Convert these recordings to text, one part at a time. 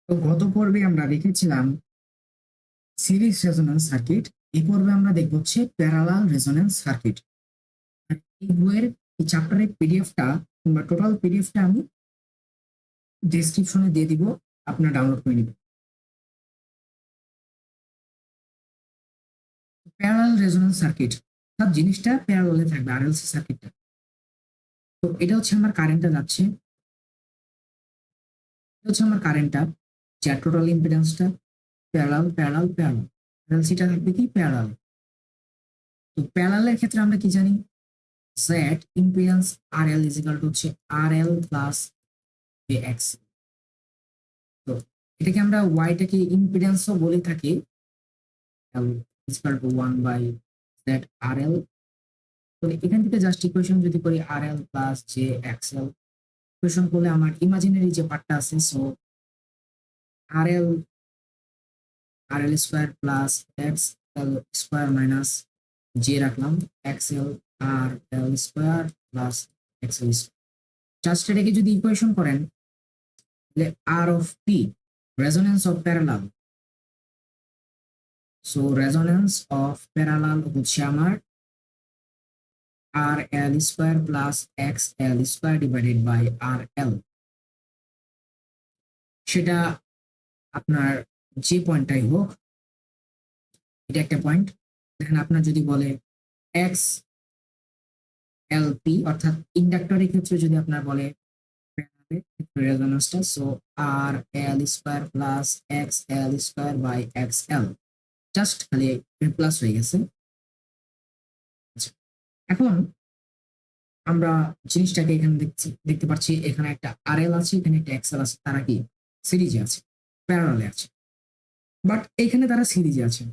তো গত পর্বে আমরা দেখেছিলাম সিরিজ রেজোন্যান্স সার্কিট। এই পর্বে আমরা দেখব হচ্ছে প্যারালাল রেজোন্যান্স সার্কিট। আর এই বইয়ের এই চ্যাপ্টারের পিডিএফটা কিংবা টোটাল পিডিএফটা আমি ডেসক্রিপশনে দিয়ে দিব, আপনারা ডাউনলোড করে নেবেন। প্যারালাল রেজোন্যান্স সার্কিট সব জিনিসটা প্যারালালে থাকবে আরএলসি সার্কিটটা। তো এটা হচ্ছে আমার কারেন্টটা যাচ্ছে, এটা হচ্ছে আমার কারেন্টটা, যা টোটাল ইম্পিডেন্সটা প্যারালাল প্যারালাল প্যারালাল, আরএলসিটা থাকবে কি প্যারালাল। তো প্যারালালের ক্ষেত্রে আমরা কি জানি, Z impedance RL is equal to হচ্ছে RL প্লাস JX। তো এটাকে আমরা ওয়াইটাকে ইম্পিডেন্সও বলে থাকি, L is equal two 1/Z RL। তো এখান থেকে জাস্ট ইকুয়েশন যদি করি RL প্লাস JXL, ইকুয়েশন করলে আমার ইমাজিনারি যে পার্টটা আছে, so RL square plus XL square minus J রাখলাম, XL RL square plus XL square. Just এটাকে যদি ইকুয়েশন করেন তাহলে R of P, resonance of parallel, so resonance of parallel হচ্ছে আমার RL square plus XL square divided by RL। সেটা আপনার যে পয়েন্টটাই হোক, এটা একটা পয়েন্ট। দেখেন আপনার যদি বলে এক্স এল পি, অর্থাৎ ইন্ডাক্টরের ক্ষেত্রে যদি আপনার বলে রেজোন্যান্সটা, so R L square plus X L square by X L, just খালি প্লাস হয়ে গেছে। আচ্ছা, এখন আমরা জিনিসটাকে এখানে দেখতে পাচ্ছি, এখানে একটা আরএল আছে, এখানে একটা এক্সএল আছে, তারা কি সিরিজে আছে, প্যারালালে আছে। বাট এখানে তারা সিরিজে আছে,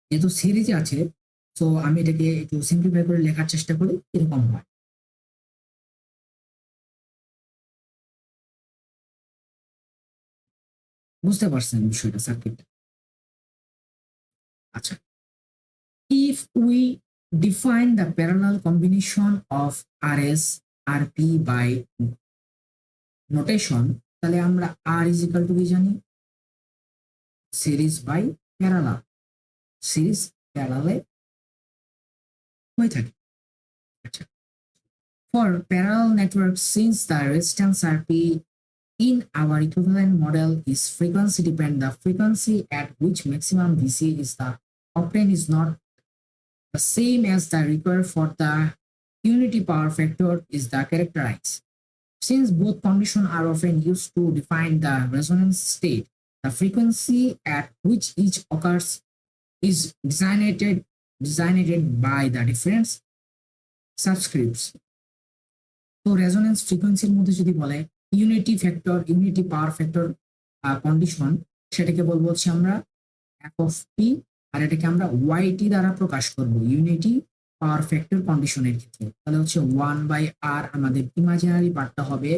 যেহেতু সিরিজে আছে, তো আমি এটাকে একটু সিম্পলিফাই করে লেখার চেষ্টা করি, এরকম হয়। বুঝতে পারছেন বিষয়টা, সার্কিট? আচ্ছা, if we define the parallel combination of RS RP by notation, তাহলে আমরা R is equal to কি জানি, সিরিজ বাই প্যারালাল, সিরিজ প্যারালালে হয়ে থাকে। আচ্ছা, for parallel networks, since the resistance RP in our equivalent model is frequency dependent, the frequency at which maximum DC is the obtained is not the same as the required for the unity power factor is the characterized. Since both conditions are often used to define the resonance state, the frequency at which each occurs is designated by the different subscripts. তো resonance ফ্রিকোয়েন্সির মধ্যে যদি বলে unity factor, unity power factor condition, সেটাকে বলবো হচ্ছে আমরা F of P, আর এটাকে আমরা ওয়াইটি দ্বারা প্রকাশ করব ইউনিটি পাওয়ার ফ্যাক্টর কন্ডিশনের ক্ষেত্রে। তাহলে হচ্ছে 1/R, আমাদের ইমাজিনারি পার্টটা হবে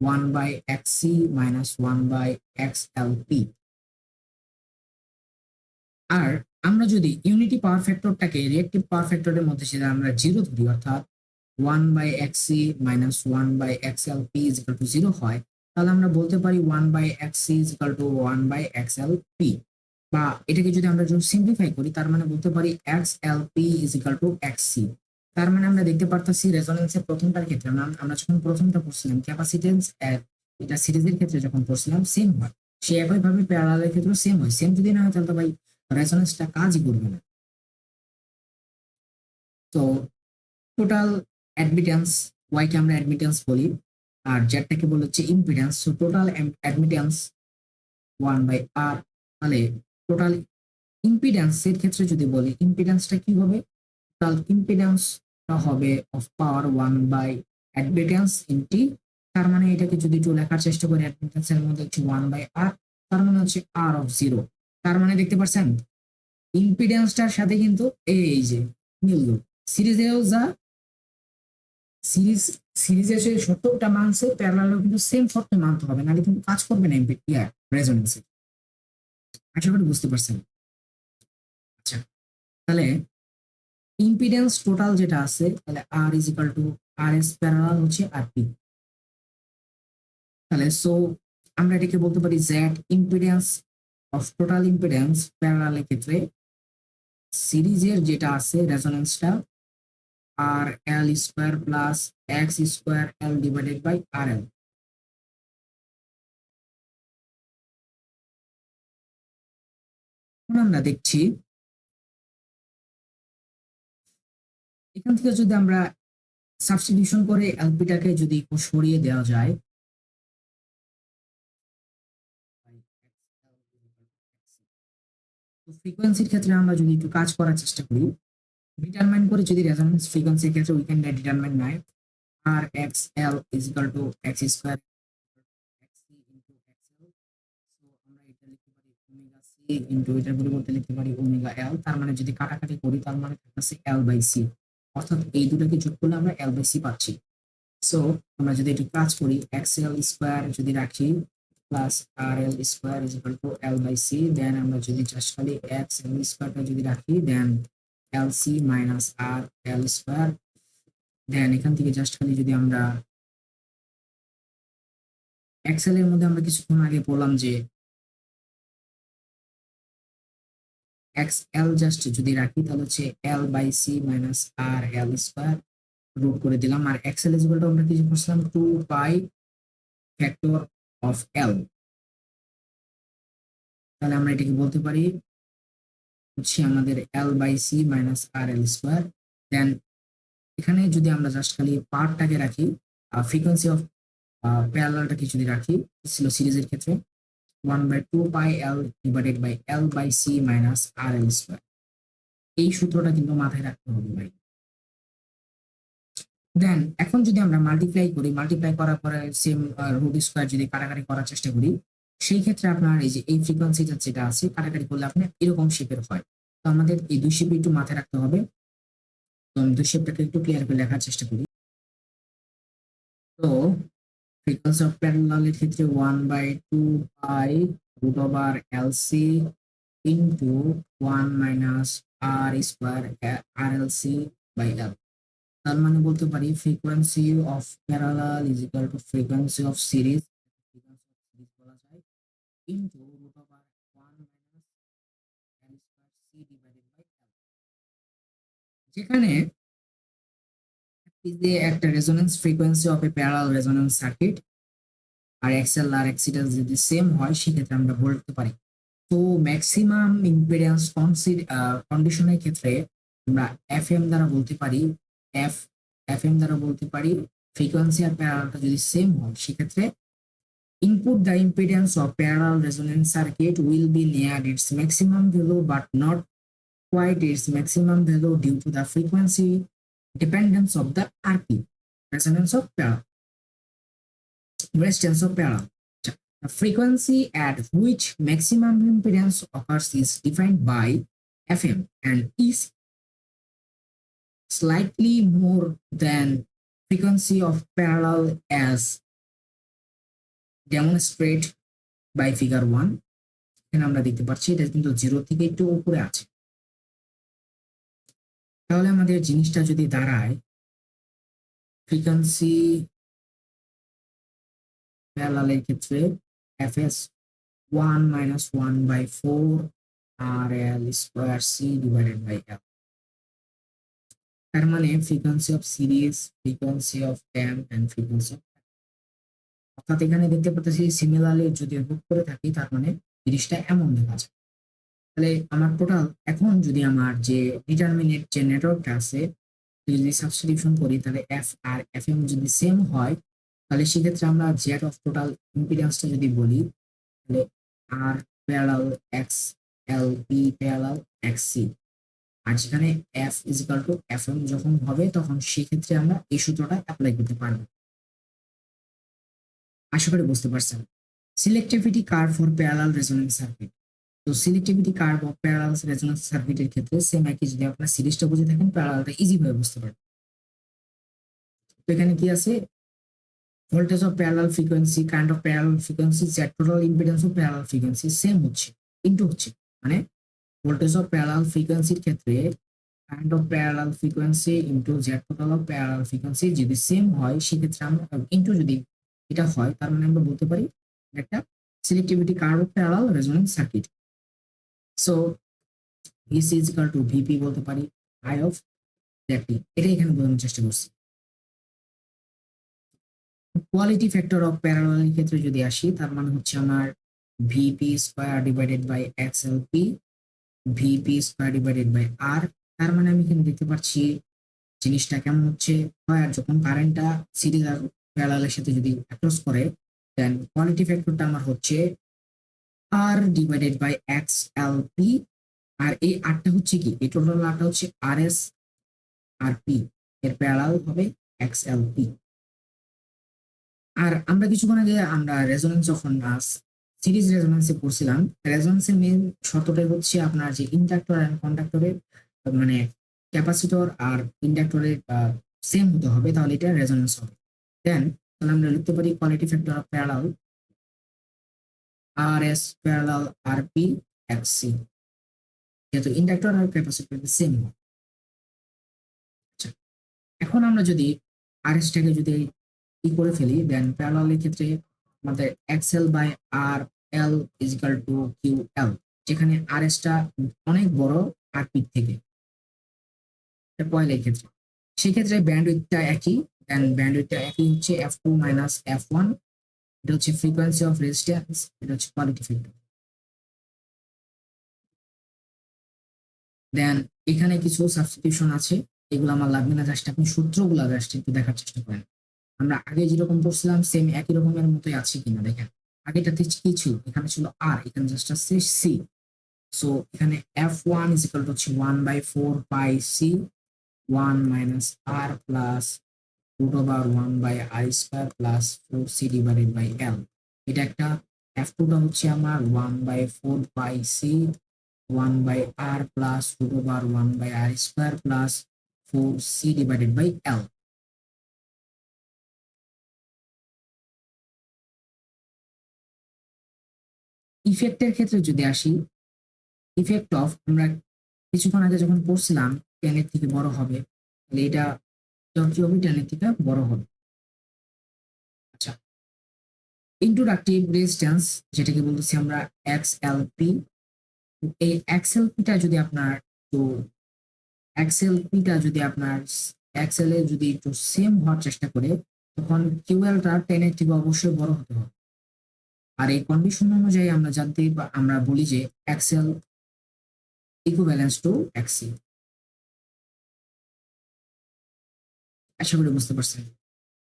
1/XC মাইনাস 1/XLP। আর আমরা যদি ইউনিটি পাওয়ার ফ্যাক্টরটাকে রিয়েক্টিভ পাওয়ার ফ্যাক্টরের মধ্যে সেটা আমরা জিরো ধরি, অর্থাৎ 1/XC minus 1/XLP is equal two 0 হয়, তাহলে আমরা বলতে পারি 1/XC is equal two 1/XLP। বা এটাকে যদি আমরা সিম্পলিফাই করি, তার মানে বলতে পারি XLP is equal two XC। তার মানে আমরা দেখতে পারতেছি রেজোনেন্সের প্রথমটার ক্ষেত্রে আমরা যখন প্রথমটা পড়ছিলাম ক্যাপাসিটেন্স, এটা সিরিজের ক্ষেত্রে যখন পড়ছিলাম সেম হয়, সে একইভাবে প্যারালালের ক্ষেত্রেও সেম হয়। সেম যদি না হয় তাহলে তো ভাই রেজোনেন্সটা কাজই করবে না। তো টোটাল অ্যাডমিটেন্স, ওয়াইকে আমরা অ্যাডমিটেন্স বলি, আর জেডটাকে বলে হচ্ছে impedance. So total admittance 1/R। তাহলে টোটাল ইম্পিডেন্সের ক্ষেত্রে যদি বলি ইম্পিডেন্সটা কি হবে, টোটাল ইম্পিডেন্সটা হবে অফ পাওয়ার 1/অ্যাডমিটেন্স ইনটি। তার মানে এটাকে যদি একটু লেখার চেষ্টা করি, অ্যাডমিটেন্সের মধ্যে হচ্ছে 1/R, তার মানে হচ্ছে R অফ 0। তার মানে দেখতে পাচ্ছেন ইম্পিডেন্সটার সাথে কিন্তু এই যে মিলল, সিরিজেও যা সিরিজ সিরিজে সে 70টা মানছে, প্যারালালও কিন্তু সেম 40 মানতে হবে, নাহলে কিন্তু কাজ করবে না রেজোনেন্সে। আশা করি বুঝতে পারছেন। আচ্ছা, তাহলে ইম্পিডেন্স টোটাল যেটা আছে, তাহলে R is equal to R S parallel হচ্ছে আর পি। তাহলে সো আমরা এটাকে বলতে পারি Z impedance of total impedance প্যারালালের ক্ষেত্রে সিরিজের যেটা আছে রেজোনেন্সটা R L square plus X square L divided by R L. আমরা দেখছি এখান থেকে যদি আমরা সাবস্টিটিউশন করে এলপিটাকে যদি একটু সরিয়ে দেওয়া যায়, তো ফ্রিকোয়েন্সির ক্ষেত্রে আমরা যদি একটু কাজ করার চেষ্টা করি, ডিটারমাইন করে যদি রেজোনেন্স ফ্রিকোয়েন্সির ক্ষেত্রে উই ক্যান ডিটারমাইন নাই R X L is equal to X square XC into XL. So আমরা এটা লিখতে পারি ওমেগা সি ইনটু এটার পরিবর্তে লিখতে পারি ওমেগা এল। তার মানে যদি কাটাকাটি করি তার মানে থাকতেছে এল বাই সি, অর্থাৎ এই দুটোকে যোগ করলে আমরা এল বাই সি পাচ্ছি। সো আমরা যদি একটু কাজ করি এক্স এল স্কোয়ার যদি রাখি plus R L square is equal to L by C, then আমরা যদি জাস্ট খালি এক্স এল স্কোয়ারটা যদি রাখি then L C minus R L square, then এখান থেকে জাস্ট খালি যদি আমরা এক্সেল এর মধ্যে আমরা কিছুক্ষণ আগে বললাম যে এক্স এল জাস্ট যদি রাখি তাহলে হচ্ছে L by C minus R L square root করে দিলাম, আর এক্সেল ইজ ইকুয়াল টু আমরা কিছু করছিলাম 2 পাই ফ্যাক্টর অফ এল। তাহলে আমরা এটাকে বলতে পারি হচ্ছে আমাদের L by C minus R L square. Then এখানে যদি আমরা জাস্ট খালি পার্টটাকে রাখি, ফ্রিকোয়েন্সি অফ প্যারালালটাকে যদি রাখি ছিল সিরিজের ক্ষেত্রে 1/2 pi L divided by L by C minus R L square. এই সূত্রটা কিন্তু মাথায় রাখতে হবে ভাই। দেন এখন যদি আমরা মাল্টিপ্লাই করি, মাল্টিপ্লাই করার পরে সেম রুট স্কোয়ার যদি কাটাকাটি করার চেষ্টা করি, সেই ক্ষেত্রে আপনার এই যে এই ফ্রিকোয়েন্সিটা যেটা আছে কাটাকাটি করলে আপনার এরকম শেপের হয়। তো আমাদের এই দুই শেপ একটু মাথায় রাখতে হবে। তো আমি দুই শেপটাকে একটু ক্লিয়ার করে লেখার চেষ্টা করি। তো ফ্রিকোয়েন্সি অফ প্যারালালের ক্ষেত্রে 1/2 pi root over L C into 1 minus R square R L C by L. তার মানে বলতে পারি frequency of parallel is equal to frequency of series, frequency of series বলা যায়, into root over 1 minus L square C divided by L. যেখানে যে একটা resonance frequency of a parallel resonance circuit আর এক্সএল আর এক্সিডেন্স যদি সেম হয় সেক্ষেত্রে আমরা বলতে পারি। তো ম্যাক্সিমাম ইম্পিডেন্স কন্ডিশনের ক্ষেত্রে আমরা এফএম দ্বারা বলতে পারি, এফ এফএম দ্বারা বলতে পারি ফ্রিকোয়েন্সি আর প্যারালালটা যদি সেম হয় সেক্ষেত্রে input the impedance of parallel resonance circuit will be near its maximum value but not quite its maximum value due to the frequency dependence of the RP, resonance of parallel, resistance of parallel. The frequency at which maximum impedance occurs is defined by FM and is slightly more than frequency of parallel as demonstrated by figure 1. এখানে আমরা দেখতে পাচ্ছি এটা কিন্তু 0 থেকে একটু উপরে আছে। তাহলে আমাদের জিনিসটা যদি দাঁড়ায় ফ্রিকোয়েন্সি প্যারালালের ক্ষেত্রে fs 1 minus 1/4 rl square c divided by l। তার মানে frequency of series, frequency of damp and frequency of, অর্থাৎ এখানে দেখতে পাচ্ছি সিমিলারলি যদি রুট করে থাকি তার মানে জিনিসটা এমন দেখা যায়। তাহলে আমার টোটাল এখন যদি আমার যে ডিটারমিনেট যে নেটওয়ার্কটা আছে যদি সাবস্টিটিউশন করি তাহলে এফ আর এফ এম যদি সেম হয় তাহলে সেক্ষেত্রে আমরা জেড অফ টোটাল ইম্পিডেন্সটা যদি বলি তাহলে R parallel X L P parallel X C, আর যেখানে F is equal to F M যখন হবে তখন সেক্ষেত্রে আমরা এই সূত্রটা অ্যাপ্লাই করতে পারবো। আশা করি বুঝতে পারছেন। Selectivity curve for parallel resonance circuit. তো selectivity curve of parallel resonance সার্কিটের ক্ষেত্রে সেম একই, যদি আপনারা সিরিজটা বুঝে থাকেন প্যারালালটা ইজি ভাবে বুঝতে পারবেন। তো এখানে কি আছে voltage of parallel frequency, current of parallel frequency, Z total impedance of parallel frequency same হচ্ছে ইনটু হচ্ছে, মানে ভোল্টেজ অফ প্যারালাল ফ্রিকোয়েন্সির ক্ষেত্রে current of parallel frequency into Z total of parallel frequency যদি সেম হয় সেক্ষেত্রে আমরা ইনটু যদি এটা হয় তার মানে আমরা বলতে পারি একটা selectivity curve of parallel resonance circuit. So VC is equal to VP বলতে পারি আই অফ দ্যাটটি, এটাই এখানে বোঝানোর চেষ্টা করছি। কোয়ালিটি ফ্যাক্টর অফ প্যারালালের ক্ষেত্রে যদি আসি, তার মানে হচ্ছে আমার VP square divided by XLP, VP square divided by R. তার মানে আমি এখানে দেখতে পাচ্ছি জিনিসটা কেমন হচ্ছে, হয় আর যখন কারেন্টটা সিরিজ আর প্যারালালের সাথে যদি অ্যাক্রস করে, দেন কোয়ালিটি ফ্যাক্টরটা আমার হচ্ছে R divided by X L P. আর এই আরটা হচ্ছে কি, এই টোটাল আরটা হচ্ছে আর এস আর পি, এর প্যারালাল হবে এক্স এল পি। আর আমরা কিছুক্ষণ আগে আমরা রেজোনেন্স যখন সিরিজ রেজোনেন্সে পড়ছিলাম, রেজোনেন্সের মেইন শর্তটাই হচ্ছে আপনার যে ইন্ডাক্টর এন্ড কন্ডাক্টরের মানে ক্যাপাসিটর আর ইন্ডাক্টরের সেম হতে হবে, তাহলে এটা রেজোনেন্স হবে। দেন তাহলে আমরা লিখতে পারি quality factor of parallel R S parallel R P X C, যেহেতু ইন্ডাক্টর আর ক্যাপাসিটর সেম হয়। আচ্ছা, এখন আমরা যদি আর এসটাকে যদি করে ফেলি, দেন প্যারালালের ক্ষেত্রে আমাদের XL by R L is equal to Q L, যেখানে আর এসটা অনেক বড় আর পি থেকে কয়েলের ক্ষেত্রে। সেক্ষেত্রে ব্যান্ডউইথটা একই, দেন ব্যান্ডউইথটা একই হচ্ছে F two minus F one. এটা হচ্ছে ফ্রিকোয়েন্সি অফ রেজিস্ট্যান্স, এটা হচ্ছে কোয়ালিটি ফ্যাক্টর। দেন এখানে কিছু সাবস্টিটিউশন আছে, এগুলো আমার লাগবে না, জাস্ট আপনি সূত্রগুলো জাস্ট একটু দেখার চেষ্টা করেন। আমরা আগে যেরকম পড়ছিলাম সেম একই রকমের মতোই আছে কিনা দেখেন। আগেটাতে কি ছিল, এখানে ছিল আর, এখানে জাস্ট আছে সি। সো এখানে F one is equal to হচ্ছে 1/4 pi C 1 - R plus √1/r² plus 4c divided by L. এটা একটা। এফ টুটা হচ্ছে আমার 1/4 pi C 1/r plus √1/r² plus 4c divided by L. ইফেক্টের ক্ষেত্রে যদি আসি, ইফেক্ট অফ আমরা কিছুক্ষণ আগে যখন পড়ছিলাম 10 এর থেকে বড় হবে, তাহলে এটা কি হবে, 10 এর থেকে বড় হবে। আচ্ছা, ইন্ট্রোডাক্টিভ রেজিস্ট্যান্স যেটাকে বলতেছি আমরা এক্সএলপি, এই এক্সএলপিটা যদি আপনার তো এক্সএলপিটা যদি আপনার এক্সএল এ যদি একটু সেম হওয়ার চেষ্টা করে, তখন কিউএলটা 10 এর থেকে অবশ্যই বড় হতে হবে। আর এই কন্ডিশন অনুযায়ী আমরা জানতে আমরা বলি যে এক্সএল ইকুইভ্যালেন্স টু এক্সি। আশা করি বুঝতে পারছেন।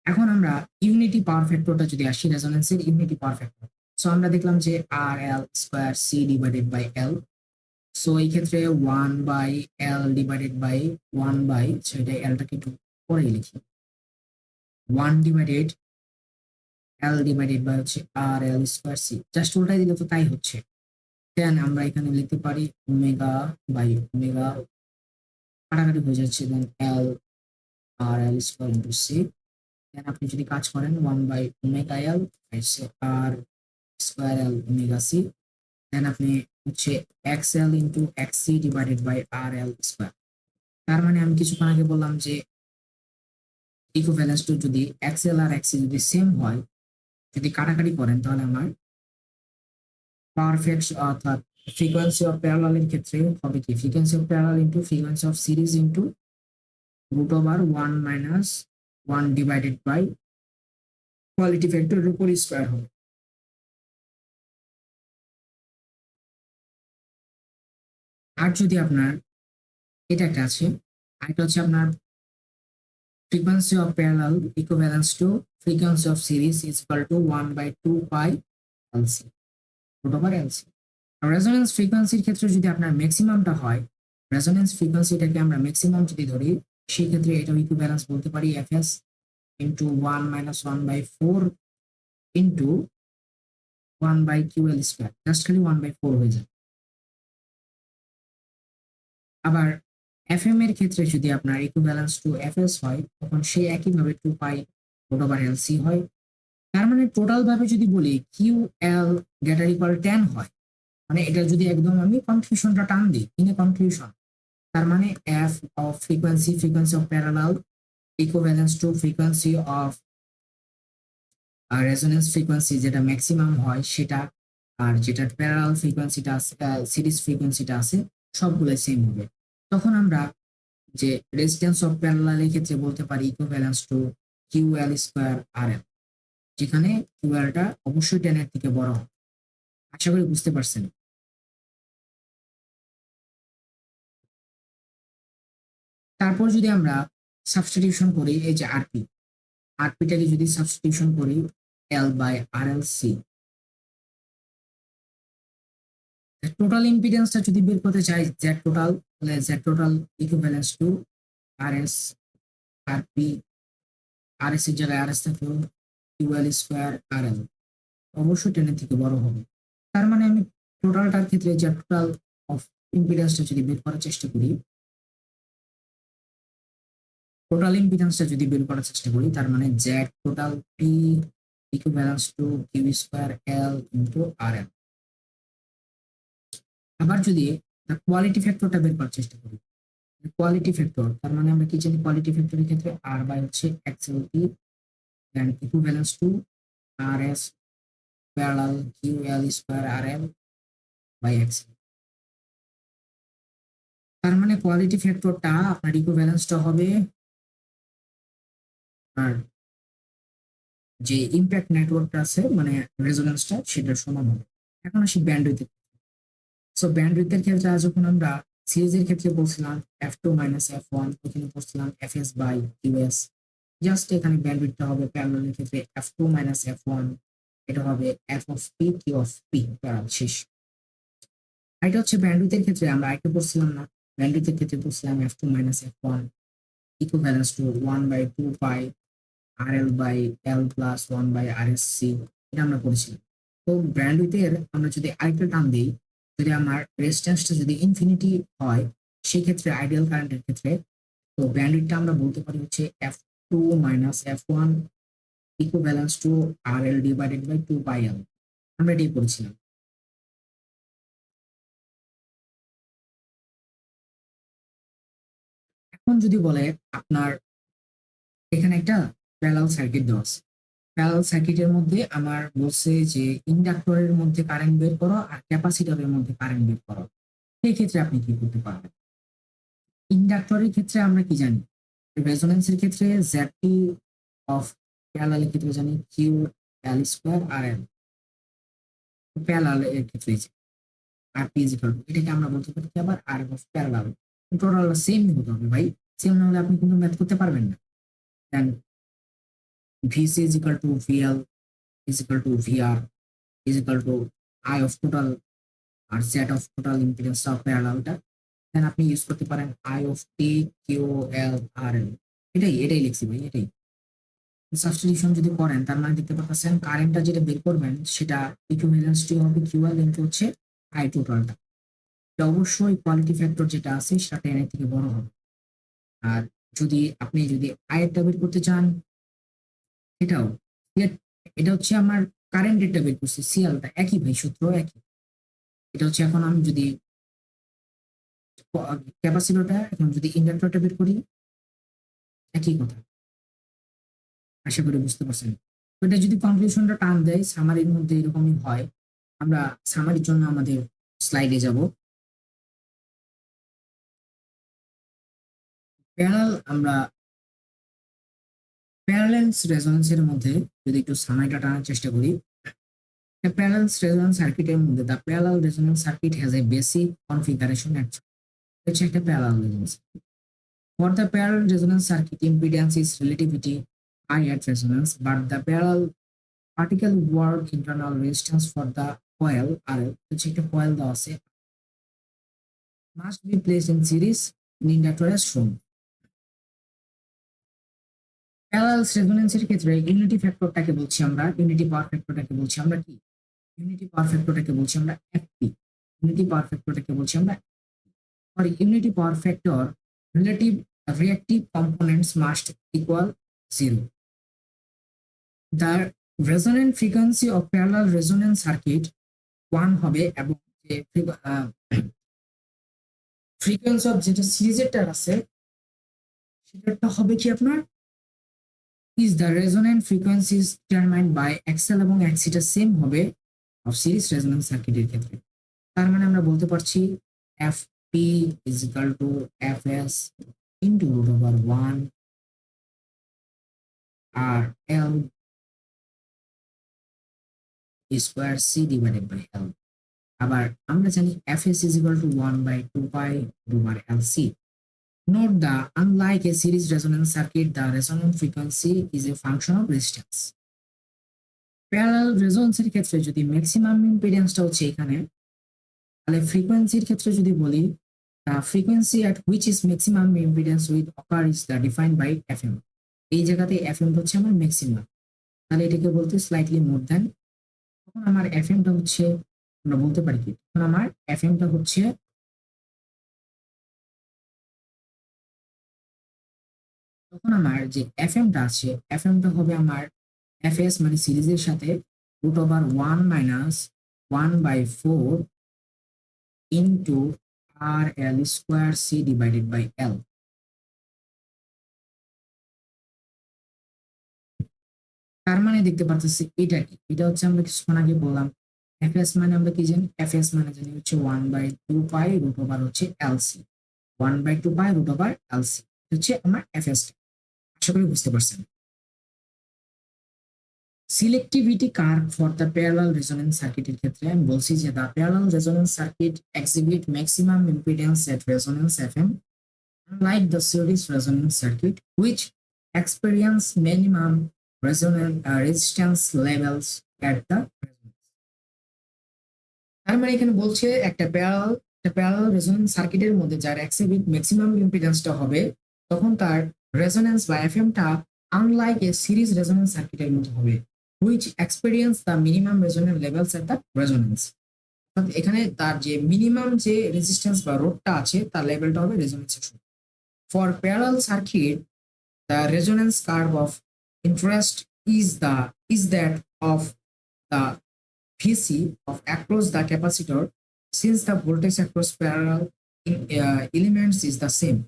এখন আমরা ইউনিটি পাওয়ার ফ্যাক্টরটা যদি আসি, রেজোনেন্সের ইউনিটি পাওয়ার ফ্যাক্টর। সো আমরা দেখলাম যে R L square C divided by L. So এই ক্ষেত্রে 1/L ডিভাইডেড বাই 1 বাই, সেটা এলটাকে একটু পরেই লিখি, 1/L ডিভাইডেড বাই হচ্ছে আর এল স্কোয়ার সি, জাস্ট উল্টাই দিলে তো তাই হচ্ছে। দেন আমরা এখানে লিখতে পারি ওমেগা বাই ওমেগা, কাটাকাটি হয়ে যাচ্ছে, then L R L square into C. Then আপনি যদি কাজ করেন 1/ওমেগা L R square L omega C, then আপনি হচ্ছে X L into X C divided by R L square. তার মানে আমি কিছুক্ষণ আগে বললাম যে ইকুইভ্যালেন্স টু যদি এক্স এল আর এক্স সি যদি সেম হয়, যদি কাটাকাটি করেন, তাহলে আমার পারফেক্ট অর্থাৎ ফ্রিকোয়েন্সি অফ প্যারালালের ক্ষেত্রে হবে কি, frequency of parallel into frequency of series into √1 - 1 divided by quality ফ্যাক্টরের উপর স্কোয়ার হবে। আর যদি আপনার এটা একটা আছে, আরেকটা হচ্ছে আপনার frequency of parallel equivalence to frequency of series is equal to 1/2 pi LC √LC। Resonance ফ্রিকোয়েন্সির ক্ষেত্রে যদি আপনার ম্যাক্সিমামটা হয়, রেজোনেন্স ফ্রিকোয়েন্সিটাকে আমরা ম্যাক্সিমাম যদি ধরি, সেই ক্ষেত্রে এটা ইকুইভ্যালেন্স বলতে পারি FS into 1 - 1/4 into 1/QL², just খালি 1/4 হয়ে যায়। আবার এফএম এর ক্ষেত্রে যদি আপনার ইকুইভ্যালেন্স টু এফএস হয়, তখন সে একইভাবে 2 pi √LC হয়। তার মানে টোটাল ভাবে যদি বলি কিউ এল গ্রেটার ইকুয়াল 10 হয়, মানে এটা যদি একদম আমি কনফিউশনটা টান দিই, ইন এ কনক্লুশন, তার মানে F of frequency of parallel equivalence to frequency of resonance frequency যেটা ম্যাক্সিমাম হয় সেটা, আর যেটা প্যারালাল ফ্রিকোয়েন্সিটা আছে, সিরিজ ফ্রিকোয়েন্সিটা আছে, সবগুলো সেম হবে। তখন আমরা যে রেজিস্ট্যান্স অফ প্যারালাল এর ক্ষেত্রে বলতে পারি equivalence two QL square R এল, যেখানে কিউএলটা অবশ্যই 10 এর থেকে বড় হবে। আশা করি বুঝতে পারছেন। তারপর যদি আমরা সাবস্টিটিউশন করি, এই যে আরপিটাকে যদি সাবস্টিটিউশন করি L by R L C, total ইম্পিডেন্সটা যদি বের করতে চাই জেড টোটাল, তাহলে Z total equivalence to R S, R P, R S এর জায়গায় আর এস থাকলো কিউএল স্কোয়ার আর এল, অবশ্যই 10 এর থেকে বড় হবে। তার মানে আমি টোটালটার ক্ষেত্রে যে টোটাল অফ ইম্পিডেন্সটা যদি বের করার চেষ্টা করি, তার মানে Z total P equivalence to Q square L into R L. আবার যদি কোয়ালিটি ফ্যাক্টরটা বের করার চেষ্টা করি, কোয়ালিটি ফ্যাক্টর তার মানে আমরা কি জানি, কোয়ালিটি ফ্যাক্টরের ক্ষেত্রে আর বাই হচ্ছে XL P and equivalence to R S parallel Q L square R L by XL. তার মানে কোয়ালিটি ফ্যাক্টরটা আপনার ইকুইভ্যালেন্সটা হবে আর যে ইম্প্যাক্ট নেটওয়ার্কটা আছে মানে রেজোনেন্সটা সেটার সমান হবে। এখন আসি ব্যান্ডউইথ। সো ব্যান্ডউইথের ক্ষেত্রে যখন আমরা সিরিজ এর ক্ষেত্রে বলছিলাম F two minus F one, ওখানে বলছিলাম F S by US. Just এখানে ব্যান্ডউইথটা হবে প্যারালালের ক্ষেত্রে F two minus F one, এটা হবে F of P Q of P parallel শেষ। এটা হচ্ছে ব্যান্ডউইথের ক্ষেত্রে আমরা আগে পড়ছিলাম না, ব্যান্ডউইথের ক্ষেত্রে বলছিলাম F two minus F one equivalence to 1/2 pi R L by L plus 1/RSC, এটা আমরা পড়েছিলাম। তো ব্যান্ডউইথের আমরা যদি আরেকটা টার্ম দিই, যদি আমার রেজিস্ট্যান্সটা যদি ইনফিনিটি হয় সেই ক্ষেত্রে আইডিয়াল কারেন্টের ক্ষেত্রে, তো ব্যান্ডউইথটা আমরা বলতে পারি হচ্ছে F two minus F one equivalence to R L divided by 2 pi L, আমরা এটাই পড়েছিলাম। এখন যদি বলে আপনার এখানে একটা প্যারালাল সার্কিট দেওয়া আছে, প্যারালাল সার্কিটের মধ্যে আমার বলছে যে ইন্ডাক্টরের মধ্যে কারেন্ট বের করো আর ক্যাপাসিটরের মধ্যে কারেন্ট বের করো, সেই ক্ষেত্রে আপনি কি করতে পারবেন? ইন্ডাক্টরের ক্ষেত্রে আমরা কি জানি, রেজোনেন্সের ক্ষেত্রে জেডটি অফ প্যারালালের ক্ষেত্রে জানি কিউ এল স্কোয়ার আর এল, প্যারালাল এর ক্ষেত্রে আর পি ইজিক্যাল এটাকে আমরা বলতে পারি কি আবার আর অফ প্যারালাল। টোটাল সেম হতে হবে ভাই, সেম না হলে আপনি কিন্তু ম্যাথ করতে পারবেন না। Then VC is equal to VL is equal to VR is equal to I of total R set of total impedance of প্যারালালটা। দেন আপনি ইউজ করতে পারেন I of T Q L R L, এটাই লিখছি ভাই, এটাই। Substitution যদি করেন তার মানে দেখতে পাচ্ছেন কারেন্টটা যেটা বের করবেন সেটা ইকুইভ্যালেন্সটি হবে কিউএল ইনটু হচ্ছে আই টোটালটা। এটা অবশ্যই কোয়ালিটি ফ্যাক্টর যেটা আছে সেটা 10 এর থেকে বড় হবে। আর যদি আপনি যদি আয়েরটা বের করতে চান, এটাও এটা হচ্ছে আমার কারেন্ট রেটটা বের করছি, সিএলটা একই ভাই, সূত্র একই। এটা হচ্ছে এখন আমি যদি ক্যাপাসিটরটা, এখন যদি ইন্ডাক্টরটা বের করি একই কথা। আশা করি বুঝতে পারছেন। তো এটা যদি কনক্লুশনটা টান দেয় সামারির মধ্যে এরকমই হয়। আমরা সামারির জন্য আমাদের স্লাইডে যাব। আমরা প্যারালেলস রেজোনেন্সের মধ্যে যদি একটু সামারিটা টানার চেষ্টা করি, প্যারালেলস রেজোনেন্স সার্কিটের মধ্যে the parallel resonance circuit has a basic configuration at, হচ্ছে একটা parallel resonance. For the parallel resonance circuit, impedance is relativity high at resonance, but the parallel particle work internal resistance for the coil RL, which is a coil দেওয়া আছে, must be placed in series in inductor as shown. Parallel resonance এর ক্ষেত্রে unity ফ্যাক্টরটাকে বলছি আমরা, unity power ফ্যাক্টরটাকে বলছি আমরা কি, unity power ফ্যাক্টরটাকে বলছি আমরা এফপি, ইউনিটি পাওয়ার ফ্যাক্টরটাকে বলছি আমরা for unity power factor relative reactive components must equal 0. The resonant frequency of parallel resonance circuit 1 হবে এবং যে ফ্রিকোয়েন্সি অফ যেটা সিরিজেরটা আছে সেটাটা হবে কি আপনার is the resonant frequencies determined by XL এবং এক্সিটা সেম হবে অফ সিরিজ রেজোনেন্স সার্কিটের ক্ষেত্রে। তার মানে আমরা বলতে পারছি F P is equal to F S into root over 1 R L square C divided by L. আবার আমরা জানি F S is equal to 1/2 pi over L C. Note that unlike a series resonance circuit, the resonant frequency is a function of resistance. Parallel রেজোনেন্সের ক্ষেত্রে যদি maximum ইম্পিডেন্সটা হচ্ছে এখানে, তাহলে ফ্রিকোয়েন্সির ক্ষেত্রে যদি বলি the frequency at which is maximum impedance with occur is the defined by fm. এই জায়গাতে fm হচ্ছে আমার ম্যাক্সিমাম, তাহলে এটাকে বলতে স্লাইটলি মোর দ্যান। তখন আমার fmটা হচ্ছে, আমরা বলতে পারি কি, তখন আমার fmটা হচ্ছে, তখন আমার যে fmটা আছে fmটা হবে আমার fs মানে সিরিজের সাথে root over 1 - 1/4 into R L square C divided by L. তার মানে দেখতে পাচ্ছি এটা কি, এটা হচ্ছে আমরা কিছুক্ষণ আগে বললাম fs মানে আমরা কি জানি, fs মানে জানি হচ্ছে 1/2 পাই রুট ওভার হচ্ছে LC, 1/2 pi root over LC হচ্ছে আমার fs। আশা করি বুঝতে পারছেন। Selectivity curve for the parallel resonance সার্কিটের ক্ষেত্রে আমি বলছি যে the parallel resonance circuit exhibit maximum impedance at resonance FM unlike the series resonance circuit which experience minimum resistance levels at the resonance. তার মানে এখানে বলছে একটা প্যারালাল রেজোনেন্স সার্কিটের মধ্যে যার এক্সিবিট ম্যাক্সিমাম ইম্পিডেন্সটা হবে তখন তার রেজোনেন্স বা এফএমটা আনলাইক এ সিরিজ রেজোনেন্স সার্কিটের মতো হবে which experience the minimum resonance levels at the resonance. অর্থাৎ এখানে তার যে মিনিমাম যে রেজিস্ট্যান্স বা রোধটা আছে তার লেভেলটা হবে রেজোনেন্সের সমান। For parallel circuit, the resonance curve of interest is that of the VC of across the capacitor since the voltage across parallel elements is the same.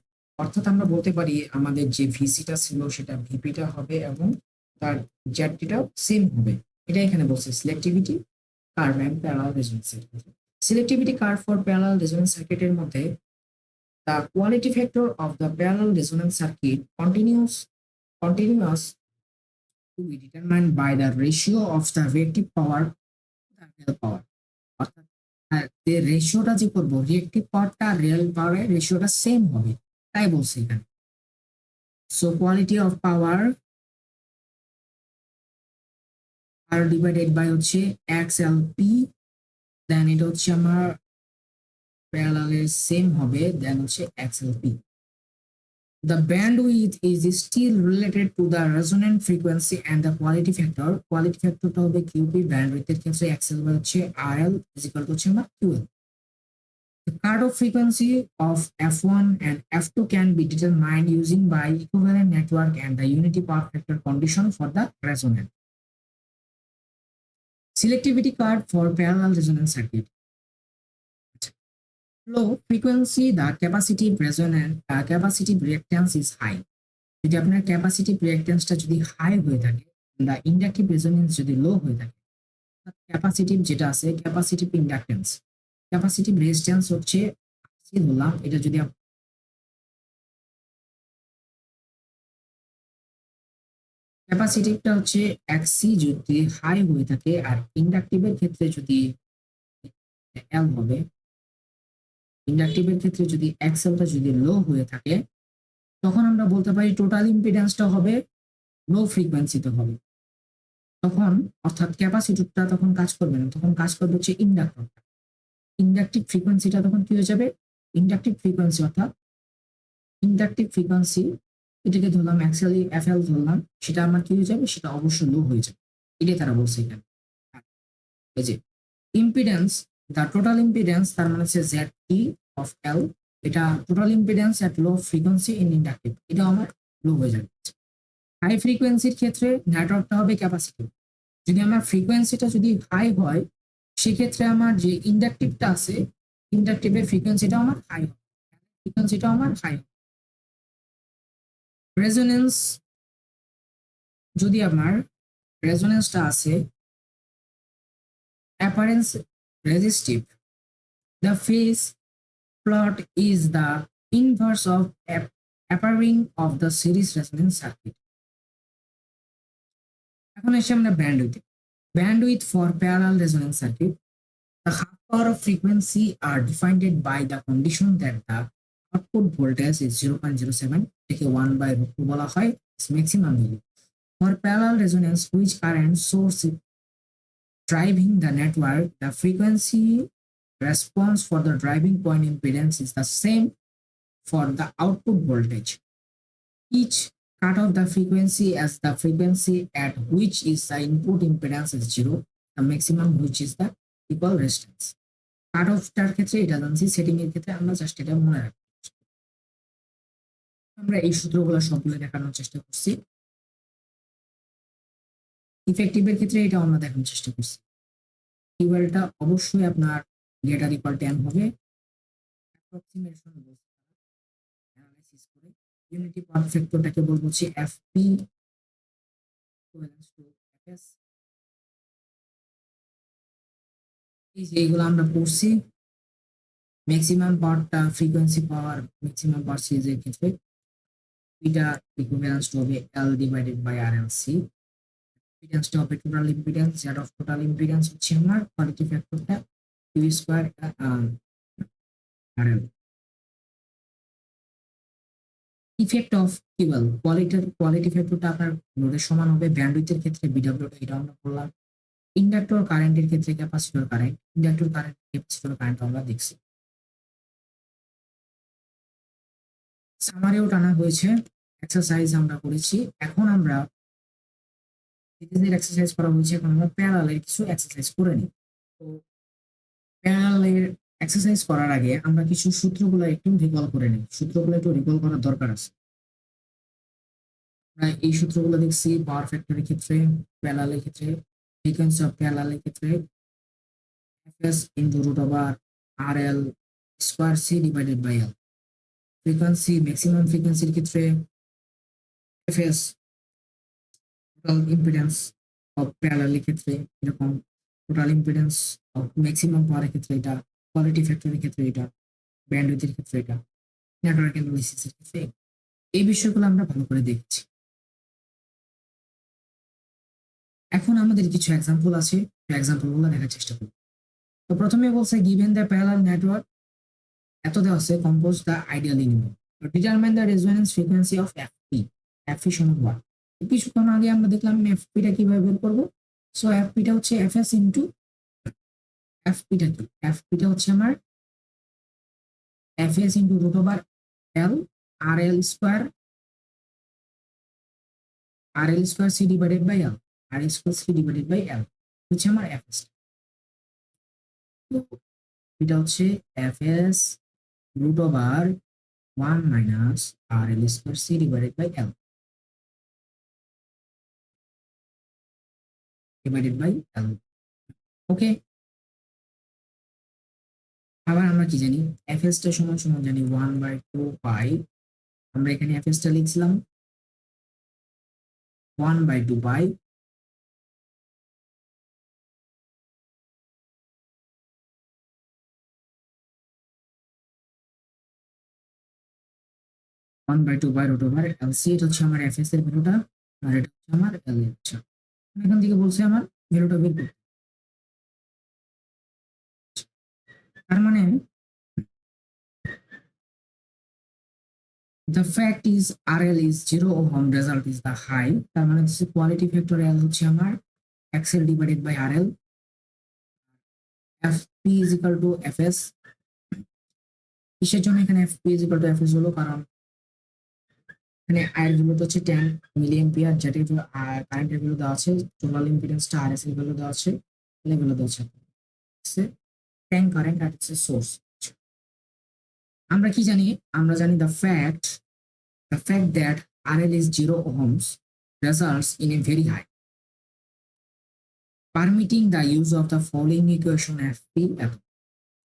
অর্থাৎ আমরা বলতে পারি আমাদের যে ভিসিটা ছিল সেটা ভিপিটা হবে এবং তার জেডটিটাও সেম হবে। এটা এখানে বলছে selectivity curve and parallel resonance circuit. Selectivity curve for parallel resonance সার্কিটের মধ্যে the quality factor of the parallel resonance circuit continuous to be determined by the ratio of the reactive power to the real power. অর্থাৎ যে রেশিওটা যে করবো reactive পাওয়ারটা real পাওয়ারের রেশিওটা সেম হবে, তাই বলছি এখানে। So quality of power R divided by হচ্ছে এক্স এল পি, দেন এটা হচ্ছে আমার প্যারালালের সেম হবে, দেন হচ্ছে X L P. The bandwidth is still related to the resonant frequency and the quality factor. Quality factor টা হবে QP, bandwidth এর ক্ষেত্রে XL বা হচ্ছে RL is equal to হচ্ছে আমার QL. The cutoff frequency of F1 and F2 can be determined using by equivalent network and the unity power factor condition for the resonant. Selectivity curve for parallel resonance circuit. Low frequency, the capacitive reactance is high. যদি আপনার capacitive রিঅ্যাক্ট্যান্সটা যদি high হয়ে থাকে বা inductive resonance যদি লো হয়ে থাকে, capacitive যেটা আছে ক্যাপাসিটিভ ইন্ডাকটেন্স, ক্যাপাসিটিভ রেজিস্ট্যান্স হচ্ছে ধরলাম, এটা যদি ক্যাপাসিটিভটা হচ্ছে এক্সি যদি হাই হয়ে থাকে আর ইন্ডাকটিভের ক্ষেত্রে যদি এল হবে, ইন্ডাকটিভের ক্ষেত্রে যদি এক্সএলটা যদি লো হয়ে থাকে তখন আমরা বলতে পারি টোটাল ইম্পিডেন্সটা হবে লো ফ্রিকোয়েন্সিতে হবে। তখন অর্থাৎ ক্যাপাসিটরটা তখন কাজ করবে না, তখন কাজ করবে হচ্ছে ইন্ডাক্টরটা। ইন্ডাকটিভ ফ্রিকোয়েন্সিটা তখন কি হয়ে যাবে, ইন্ডাকটিভ ফ্রিকোয়েন্সি অর্থাৎ ইন্ডাকটিভ ফ্রিকোয়েন্সি এটাকে ধরলাম এক্সএল এফএল ধরলাম, সেটা আমার কি হয়ে যাবে, সেটা অবশ্যই লো হয়ে যাবে। এটাই তারা বলছে এখানে। এই যে ইম্পিডেন্স, দ্য টোটাল ইম্পিডেন্স তার মানে হচ্ছে জেড ই অফ এল, এটা total impedance at low frequency in inductive, এটা আমার লো হয়ে যাবে। হাই ফ্রিকোয়েন্সির ক্ষেত্রে নেটওয়ার্কটা হবে ক্যাপাসিটিভ। যদি আমার ফ্রিকোয়েন্সিটা যদি হাই হয় সেক্ষেত্রে আমার যে ইন্ডাকটিভটা আছে ইন্ডাকটিভের ফ্রিকোয়েন্সিটা আমার হাই হবে, ফ্রিকোয়েন্সিটা আমার হাই হবে। রেজোনেন্স যদি আমার রেজোনেন্সটা আছে অ্যাপারেন্স resistive, the phase plot is the inverse of appearing of the series resonance circuit. এখন এসে আমরা bandwidth for parallel resonance circuit. The half power of frequency are defined by the condition that the output voltage is 0.07 থেকে 1 by root 2 বলা হয় its maximum value. For parallel resonance which current source is driving the network, the frequency response for the driving point impedance is the same for the output voltage. Each cut off the frequency as the frequency at which is the input impedance is zero, the maximum which is the equal resistance. Cut after ক্ষেত্রে এটা জানছি, setting এর ক্ষেত্রে আমরা just এটা মনে রাখবো। আমরা এই সূত্রগুলো সবগুলো দেখানোর চেষ্টা করছি। ইফেক্টিভের ক্ষেত্রে এটা আমরা দেখানোর চেষ্টা করছি। কিউএলটা অবশ্যই আপনার গ্রেটার ইকুয়াল 10 হবে। অ্যাপ্রক্সিমেশন অ্যানালাইসিস করে ইউনিটি পাওয়ার ফ্যাক্টরটাকে বলবো হচ্ছে এফপি ইকুইভ্যালেন্স টু এফএস। এই যে এইগুলো আমরা পড়ছি। ম্যাক্সিমাম পাওয়ারটা ফ্রিকোয়েন্সি পাওয়ার ম্যাক্সিমাম পাওয়ার সিরিজের ক্ষেত্রে এটা ইকুইভ্যালেন্স হবে L divided by R L C. ইম্পিডেন্সটা হবে total impedance, Z of total impedance হচ্ছে আমার কোয়ালিটি ফ্যাক্টরটা Q square R L. Effect of QL quality ফ্যাক্টরটা আপনার লোডের সমান হবে। ব্যান্ডউইথের ক্ষেত্রে বিডব্লিউ এটা আমরা বললাম। ইন্ডাক্টর কারেন্টের ক্ষেত্রে capacitor current, inductor current capacitor current আমরা দেখছি। সামারিও টানা হয়েছে, এক্সারসাইজ আমরা করেছি। এখন আমরা এক্সারসাইজ করা হয়েছে, এখন আমরা প্যারালের কিছু এক্সারসাইজ করে নিই। তো প্যারালের এক্সারসাইজ করার আগে আমরা কিছু সূত্রগুলো একটু রিকল করে নিই। সূত্রগুলো একটু রিকল করার দরকার আছে। আমরা এই সূত্রগুলো দেখছি পাওয়ার ফ্যাক্টরের ক্ষেত্রে, প্যারালের ক্ষেত্রে, ফ্রিকোয়েন্সি অফ প্যারালের ক্ষেত্রে FS into root over R L square C divided by L. Frequency maximum ফ্রিকোয়েন্সির ক্ষেত্রে এফএস টোটাল ইম্পিডেন্স অফ প্যারালালের ক্ষেত্রে এরকম, টোটাল ইম্পিডেন্স অফ ম্যাক্সিমাম পাওয়ারের ক্ষেত্রে এটা, কোয়ালিটি ফ্যাক্টরের ক্ষেত্রে এটা, ব্যান্ডউইথের ক্ষেত্রে এটা, নেটওয়ার্ক অ্যানালিসিসের ক্ষেত্রে এই বিষয়গুলো আমরা ভালো করে দেখছি। এখন আমাদের কিছু এক্সাম্পল আছে, এক্সাম্পলগুলো দেখার চেষ্টা করব। তো প্রথমে বলছে গিভেন দ্য প্যারালাল নেটওয়ার্ক, এত দেওয়া আছে compose the ideal input, determine the resonance frequency of FP. FP সমান 1। কিছুক্ষণ আগে আমরা দেখলাম এফপিটা কিভাবে বের করবো। সো এফপিটা হচ্ছে এফএস ইনটু এফপিটা কি, এফপিটা হচ্ছে আমার FS into root over L R L square, R L square C divided by L, R L square C divided by L হচ্ছে আমার এফএস। এটা হচ্ছে FS root over 1 minus R L square C divided by L divided by L. Okay, আবার আমরা কি জানি FS টা সমান সমান জানি 1/2 পাই। আমরা এখানে এফএস টা লিখছিলাম 1/2 পাই 1/2 বাই রুট ওভার এলসি। এটা হচ্ছে আমার এফএস এর ভ্যালুটা, আর এটা হচ্ছে আমার এল এর। আচ্ছা, এখান থেকে বলছে আমার ভ্যালুটা বের করতে। তার মানে the fact is RL is 0 ohm, result is the high, তার মানে হচ্ছে কোয়ালিটি ফ্যাক্টর L হচ্ছে আমার XL divided by RL, FP is equal to FS। কিসের জন্য এখানে FP is equal to FS হলো, কারণ এখানে আয়ের ভ্যালু হচ্ছে 10 মিলি এম্পিয়ার, যেটা কারেন্টের ভ্যালু দেওয়া আছে, টোটাল ইম্পিডেন্সটা RS এর ভ্যালু দেওয়া আছে, ভ্যালু দেওয়া আছে 10 কারেন্ট আর হচ্ছে সোর্স। আমরা কি জানি, আমরা জানি the fact that RL is 0 ohms results in a very high, permitting the use of the following equation FP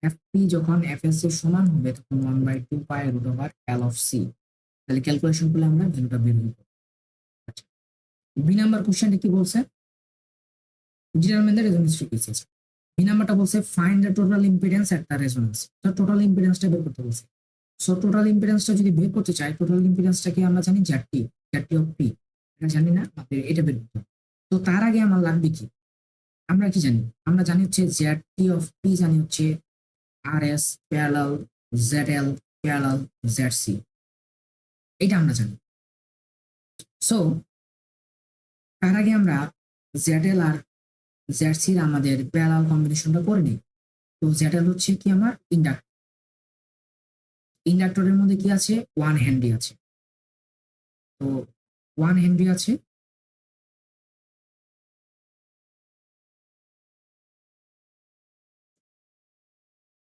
FP যখন FS এর সমান হবে তখন 1/2 pi root over L of C। তাহলে ক্যালকুলেশন করলে আমরা ভ্যালুটা বের করব। বি নাম্বার কোশ্চেনটা কি বলছে, determine the resonance frequency. B নাম্বারটা বলছে find the total impedance at the resonance, তো টোটাল ইম্পিডেন্সটা বের করতে বলছে। সো টোটাল ইম্পিডেন্সটা যদি বের করতে চাই, টোটাল ইম্পিডেন্সটাকে আমরা জানি জ্যাডটি, জ্যাডটি অফ পি, এটা জানি না, আমাদের এটা বের করতে হবে। তো তার আগে আমার লাগবে কি, আমরা কি জানি, আমরা জানি হচ্ছে জ্যাডটি অফ পি জানি হচ্ছে R S parallel Z L parallel Z C, এটা আমরা জানি। সো তার আগে আমরা জেড এল আর জেড সির আমাদের প্যারালাল কম্বিনেশনটা করে নিই। তো জেড এল হচ্ছে কি আমার ইন্ডাক্টর, ইন্ডাক্টরের মধ্যে কি আছে, 1 হেনরি আছে। তো 1 হেনরি আছে,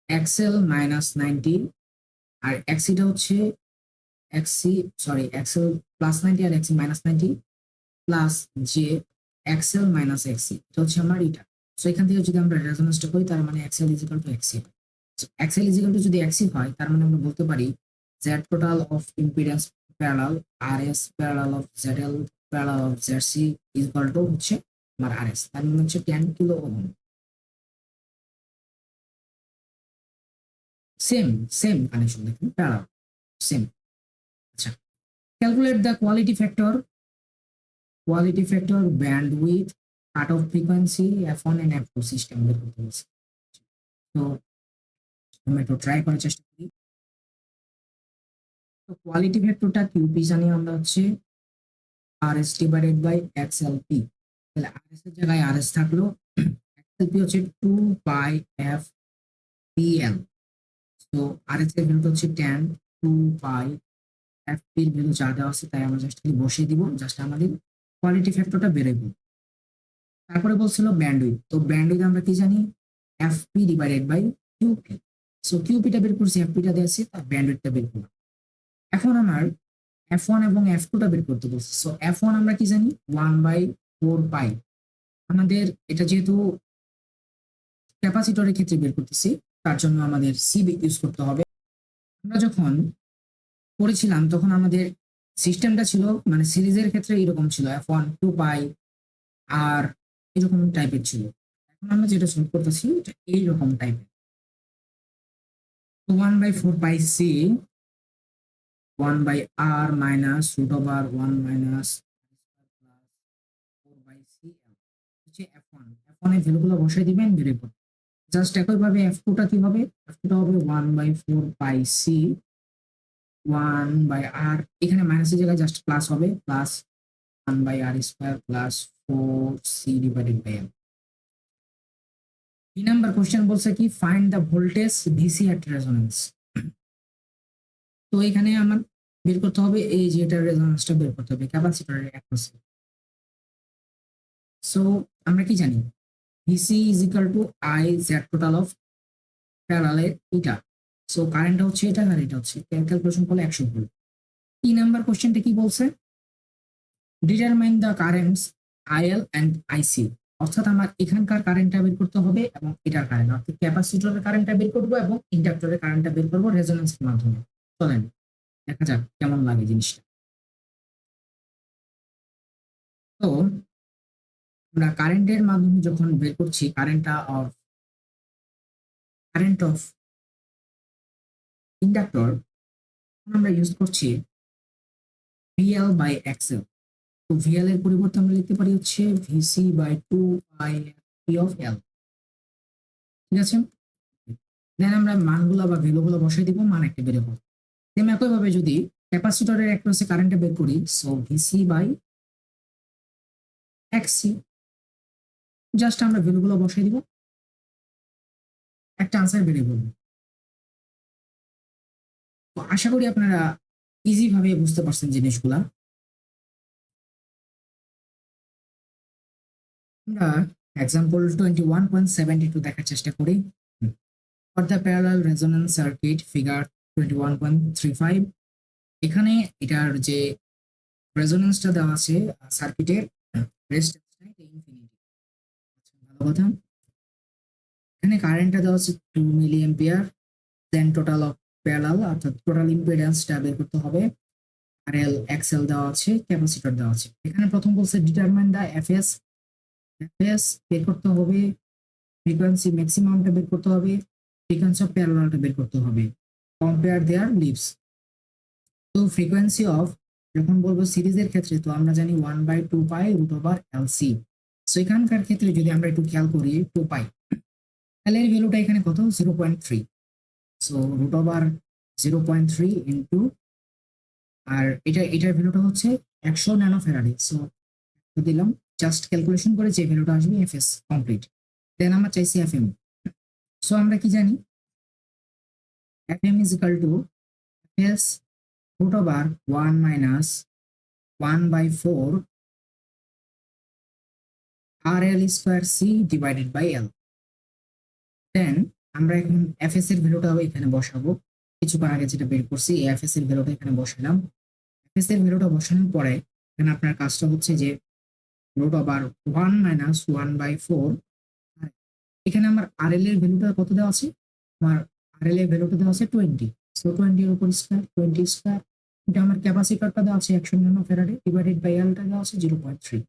এক্সএল -90, আর এক্সিটা হচ্ছে এক্সি, সরি এক্সএল +90 আর এক্সি -90 প্লাস জে এক্সএল মাইনাস এক্সি, এটা হচ্ছে আমার এটা। সো এখান থেকে যদি আমরা রেজোনেন্সটা করি, তার মানে XL is equal to XC. XL is equal to যদি এক্সি হয়, তার মানে আমরা বলতে পারি Z total of impedance parallel R S parallel of Z L parallel of Z C is equal to হচ্ছে আমার আর এস, তার মানে হচ্ছে 10 kilo ohm. Same same connection, দেখুন প্যারালাল সেম। আচ্ছা, calculate the quality factor bandwidth cut off frequency F1 and F2 system বের করতে বলছে। তো আমরা একটু ট্রাই করার চেষ্টা করি। তো কোয়ালিটি ফ্যাক্টরটা কিউপি জানি আমরা হচ্ছে RS ডিভাইডেড বাই XLP, তাহলে RS এর জায়গায় RS থাকলো, XLP হচ্ছে 2 পাই FPL। তো RS এর ভ্যালু হচ্ছে 10, 2 পাই FP এর ভ্যালু যা দেওয়া আছে তাই আমরা জাস্ট খালি বসিয়ে দিব, জাস্ট আমাদের কোয়ালিটি ফ্যাক্টরটা বেরোবে। তারপরে বলছিল ব্যান্ডউইথ, তো ব্যান্ডউইথ আমরা কি জানি, FP divided by QP. So কিউপিটা বের করছি, FPটা দিয়েছি, তার ব্যান্ডউইথটা বের করলাম। এখন আমার F1 এবং F2 টা বের করতে বলছে। সো F1 আমরা কি জানি, 1/4 পাই। আমাদের এটা যেহেতু ক্যাপাসিটরের ক্ষেত্রে বের করতেছি, তার জন্য আমাদের সি ইউজ করতে হবে। আমরা যখন পড়েছিলাম তখন আমাদের সিস্টেমটা ছিল, মানে সিরিজের ক্ষেত্রে এরকম ছিল, F1 2 পাই আর এরকম টাইপের ছিল। এখন আমরা যেটা সলভ করতেছি এটা এইরকম টাইপের। 1/4 pi C 1/r minus root over 1 minus 4/c হচ্ছে F1। F1 এর ভ্যালুগুলো বসাই দিবেন, বের করবেন। জাস্ট একইভাবে F2 টা কি হবে, F2 টা হবে 1/4 পাই সি 1/r, এখানে মাইনাসের জায়গায় জাস্ট প্লাস হবে, plus 1/r square plus 4c divided by m। 3 number question বলছে কি, find the voltage VC at resonance. তো এখানে আমার বের করতে হবে এই যে এটার রেজোনেন্সটা বের করতে হবে ক্যাপাসিটরের অ্যাক্রসে। সো আমরা কি জানি, VC is equal two I Z total of parallel এটা। সো কারেন্টটা হচ্ছে এটা আর এটা হচ্ছে, ক্যালকুলেশন করলে 100 ভোল্ট। 3 নাম্বার কোশ্চেনটা কি বলছে, determine the currents IL and IC, অর্থাৎ আমার এখানকার কারেন্টটা বের করতে হবে এবং এটার কারেন্ট, অর্থাৎ ক্যাপাসিটরের কারেন্টটা বের করবো এবং ইন্ডাক্টরের কারেন্টটা বের করবো রেজোনেন্সের মাধ্যমে। চলেন দেখা যাক কেমন লাগে জিনিসটা। তো আমরা কারেন্টের মাধ্যমে যখন বের করছি, কারেন্ট অফ ইন্ডাক্টর, আমরা ইউজ করছি VL বাই XL। তো VL এর পরিবর্তে আমরা লিখতে পারি হচ্ছে VC by 2 pi P of L, ঠিক আছে। দেন আমরা মানগুলো বা ভ্যালুগুলো বসাই দিব, মান একটা বের হবে। সেম একইভাবে যদি ক্যাপাসিটরের অ্যাক্রসে কারেন্টটা বের করি, so VC by XC, just আমরা ভ্যালুগুলো বসাই দিব, একটা আনসার বেরিয়ে পড়বে। তো আশা করি আপনারা ইজি ভাবে বুঝতে পারছেন জিনিসগুলা। আমরা এক্সাম্পল 21.72 দেখার চেষ্টা করি। For the parallel resonance circuit figure 21.35, এখানে এটার যে রেজোন্যান্সটা দেওয়া আছে সার্কিটের রেজিস্ট্যান্সটা এটা ইনফিনিটি। ভালো কথা, এখানে কারেন্টটা দেওয়া আছে 2 milli ampere, then total of parallel অর্থাৎ টোটাল ইম্পিডেন্সটা বের করতে হবে RL XL দেওয়া আছে, ক্যাপাসিটর দেওয়া আছে। এখানে প্রথম বলছে ডিটারমাইন দ্য এফএস, এফএস বের করতে হবে, ফ্রিকোয়েন্সি ম্যাক্সিমামটা বের করতে হবে, ফ্রিকোয়েন্সি অফ প্যারালালটা বের করতে হবে, কম্পেয়ার দেয়ার লিভস। তো ফ্রিকোয়েন্সি অফ যখন বলবো সিরিজের ক্ষেত্রে তো আমরা জানি 1/2π√LC। সো এখানকার ক্ষেত্রে যদি আমরা একটু খেয়াল করি 2π, তাহলে এর ভ্যালুটা এখানে কত 0.3। সো √0.3 ইন্টু, আর এটার ভ্যালুটা হচ্ছে 100 ন্যানো ফ্যারাডে। সো দিলাম, জাস্ট ক্যালকুলেশন করে যে ভ্যালুটা আসবে এফএস কমপ্লিট। দেন আমরা চাইছি এফএম। সো আমরা কি জানি FM is equal to FS √1 minus 1/4 RL square C divided by L. Then আমরা এখন এফএস এর ভ্যালুটা এখানে বসাবো, কিছুক্ষণ আগে যেটা বের করছি এফএস এর ভ্যালুটা এখানে বসালাম। এফএস এর ভ্যালুটা বসানোর পরে এখানে আপনার কাজটা হচ্ছে যে √1 মাইনাস 1/4, এখানে আমার RL এর ভ্যালুটা কত দেওয়া আছে, আমার RL এর ভ্যালুটা দেওয়া আছে 20। সো 20 এর উপর স্কয়ার 20 স্কয়ার, এটা আমার ক্যাপাসিটরটা দেওয়া আছে 100 ন্যানো ফ্যারাডে ডিভাইডেড বাই এলটা দেওয়া আছে 0.3।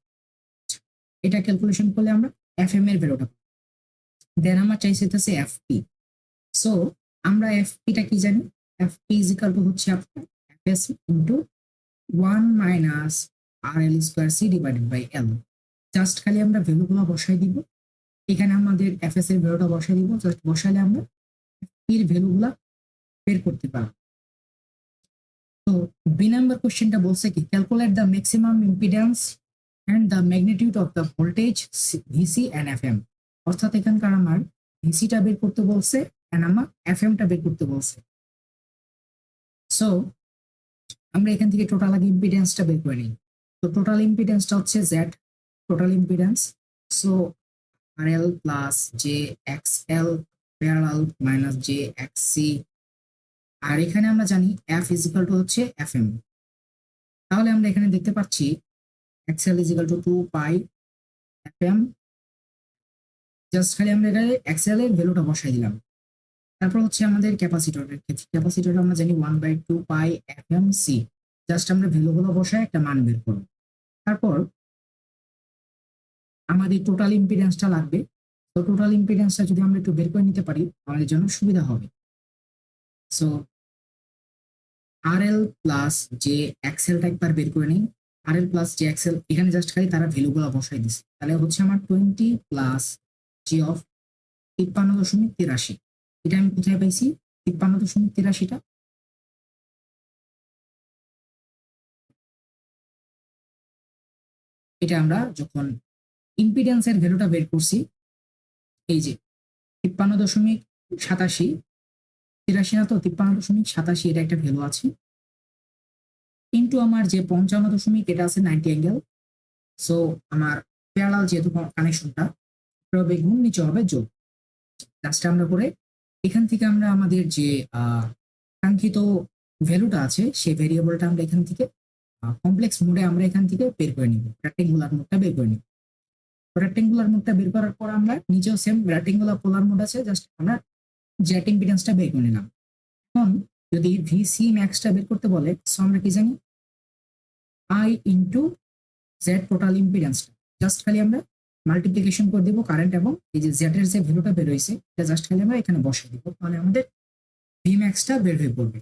এটা ক্যালকুলেশন করলে আমরা এফএম এর ভ্যালুটা পাবো। দেন আমার চাইছে হচ্ছে এফপি। সো আমরা এফপিটা কি জানি, এফপি ইজ ইকুয়াল টু হচ্ছে আপনার FS into 1 minus RL square C divided by L. Just খালি আমরা ভ্যালুগুলো বসাই দিব, এখানে আমাদের এফএস এর ভ্যালুটা বসাই দিব, জাস্ট বসালে আমরা এর ভ্যালুগুলা বের করতে পারবো। তো বি নাম্বার কোশ্চেনটা বলছে কি calculate the maximum impedance and the magnitude of the voltage VC and FM. অর্থাৎ এখানকার আমার ভিসিটা বের করতে বলছে অ্যান্ড আমার এফএমটা বের করতে বলছে। সো আমরা এখান থেকে টোটাল আগে ইম্পিডেন্সটা বের করে নিই। তো টোটাল ইম্পিডেন্সটা হচ্ছে Z, total impedance. So RL plus J X L parallel minus J X C, আর এখানে আমরা জানি এফ ইজিক্যাল টু হচ্ছে এফএম। তাহলে আমরা এখানে দেখতে পাচ্ছি XL is equal to 2π FM. Just খালি আমরা এখানে এক্সএল এর ভ্যালুটা বসাই দিলাম। তারপর হচ্ছে আমাদের ক্যাপাসিটরের ক্ষেত্রে, ক্যাপাসিটর আমরা জানি 1/2π এফএম সি। জাস্ট আমরা ভ্যালুগুলো বসায় একটা মান বের করব। তারপর আমাদের টোটাল ইম্পিডেন্সটা লাগবে। তো টোটাল ইম্পিডেন্সটা যদি আমরা একটু বের করে নিতে পারি আমাদের জন্য সুবিধা হবে। সো RL প্লাস যে এক্সএলটা একবার বের করে নিই। RL প্লাস যে এক্সএল এখানে জাস্ট খালি তারা ভ্যালুগুলো বসাই দিচ্ছে, তাহলে হচ্ছে আমার 20 প্লাস জি অফ 53.83। এটা আমি কোথায় পাইছি 53.83টা, এটা আমরা যখন ইম্পিডেন্সের ভ্যালুটা বের করছি, এই যে 53.87, না তো 53.87 এটা একটা ভ্যালু আছে, কিন্তু আমার যে 55 এটা আছে 90 অ্যাঙ্গেল। সো আমার প্যারালাল যেহেতু কানেকশনটা হবে গুণ, নিচে হবে যোগ। জাস্ট আমরা করে এখান থেকে আমরা আমাদের যে কাঙ্ক্ষিত ভ্যালুটা আছে সেই ভেরিয়েবলটা আমরা এখান থেকে কমপ্লেক্স মোডে আমরা এখান থেকে বের করে নিব, রেক্টেঙ্গুলার মোডটা বের করে নিব। রেক্টেঙ্গুলার মোডটা বের করার পর আমরা নিচেও সেম রেক্টেঙ্গুলার পোলার মোড আছে, জাস্ট আমরা জেট ইম্পিডেন্সটা বের করে নিলাম। এখন যদি ভিসি ম্যাক্সটা বের করতে বলে সো আমরা কি জানি আই ইন্টু জেড টোটাল ইম্পিডেন্সটা, জাস্ট খালি আমরা মাল্টিপ্লিকেশন করে দিব কারেন্ট এবং এই যে জেড এর যে ভ্যালুটা বের হয়েছে এটা জাস্ট খালি আমরা এখানে বসিয়ে দিব, তাহলে আমাদের ভি ম্যাক্সটা বের হয়ে পড়বে।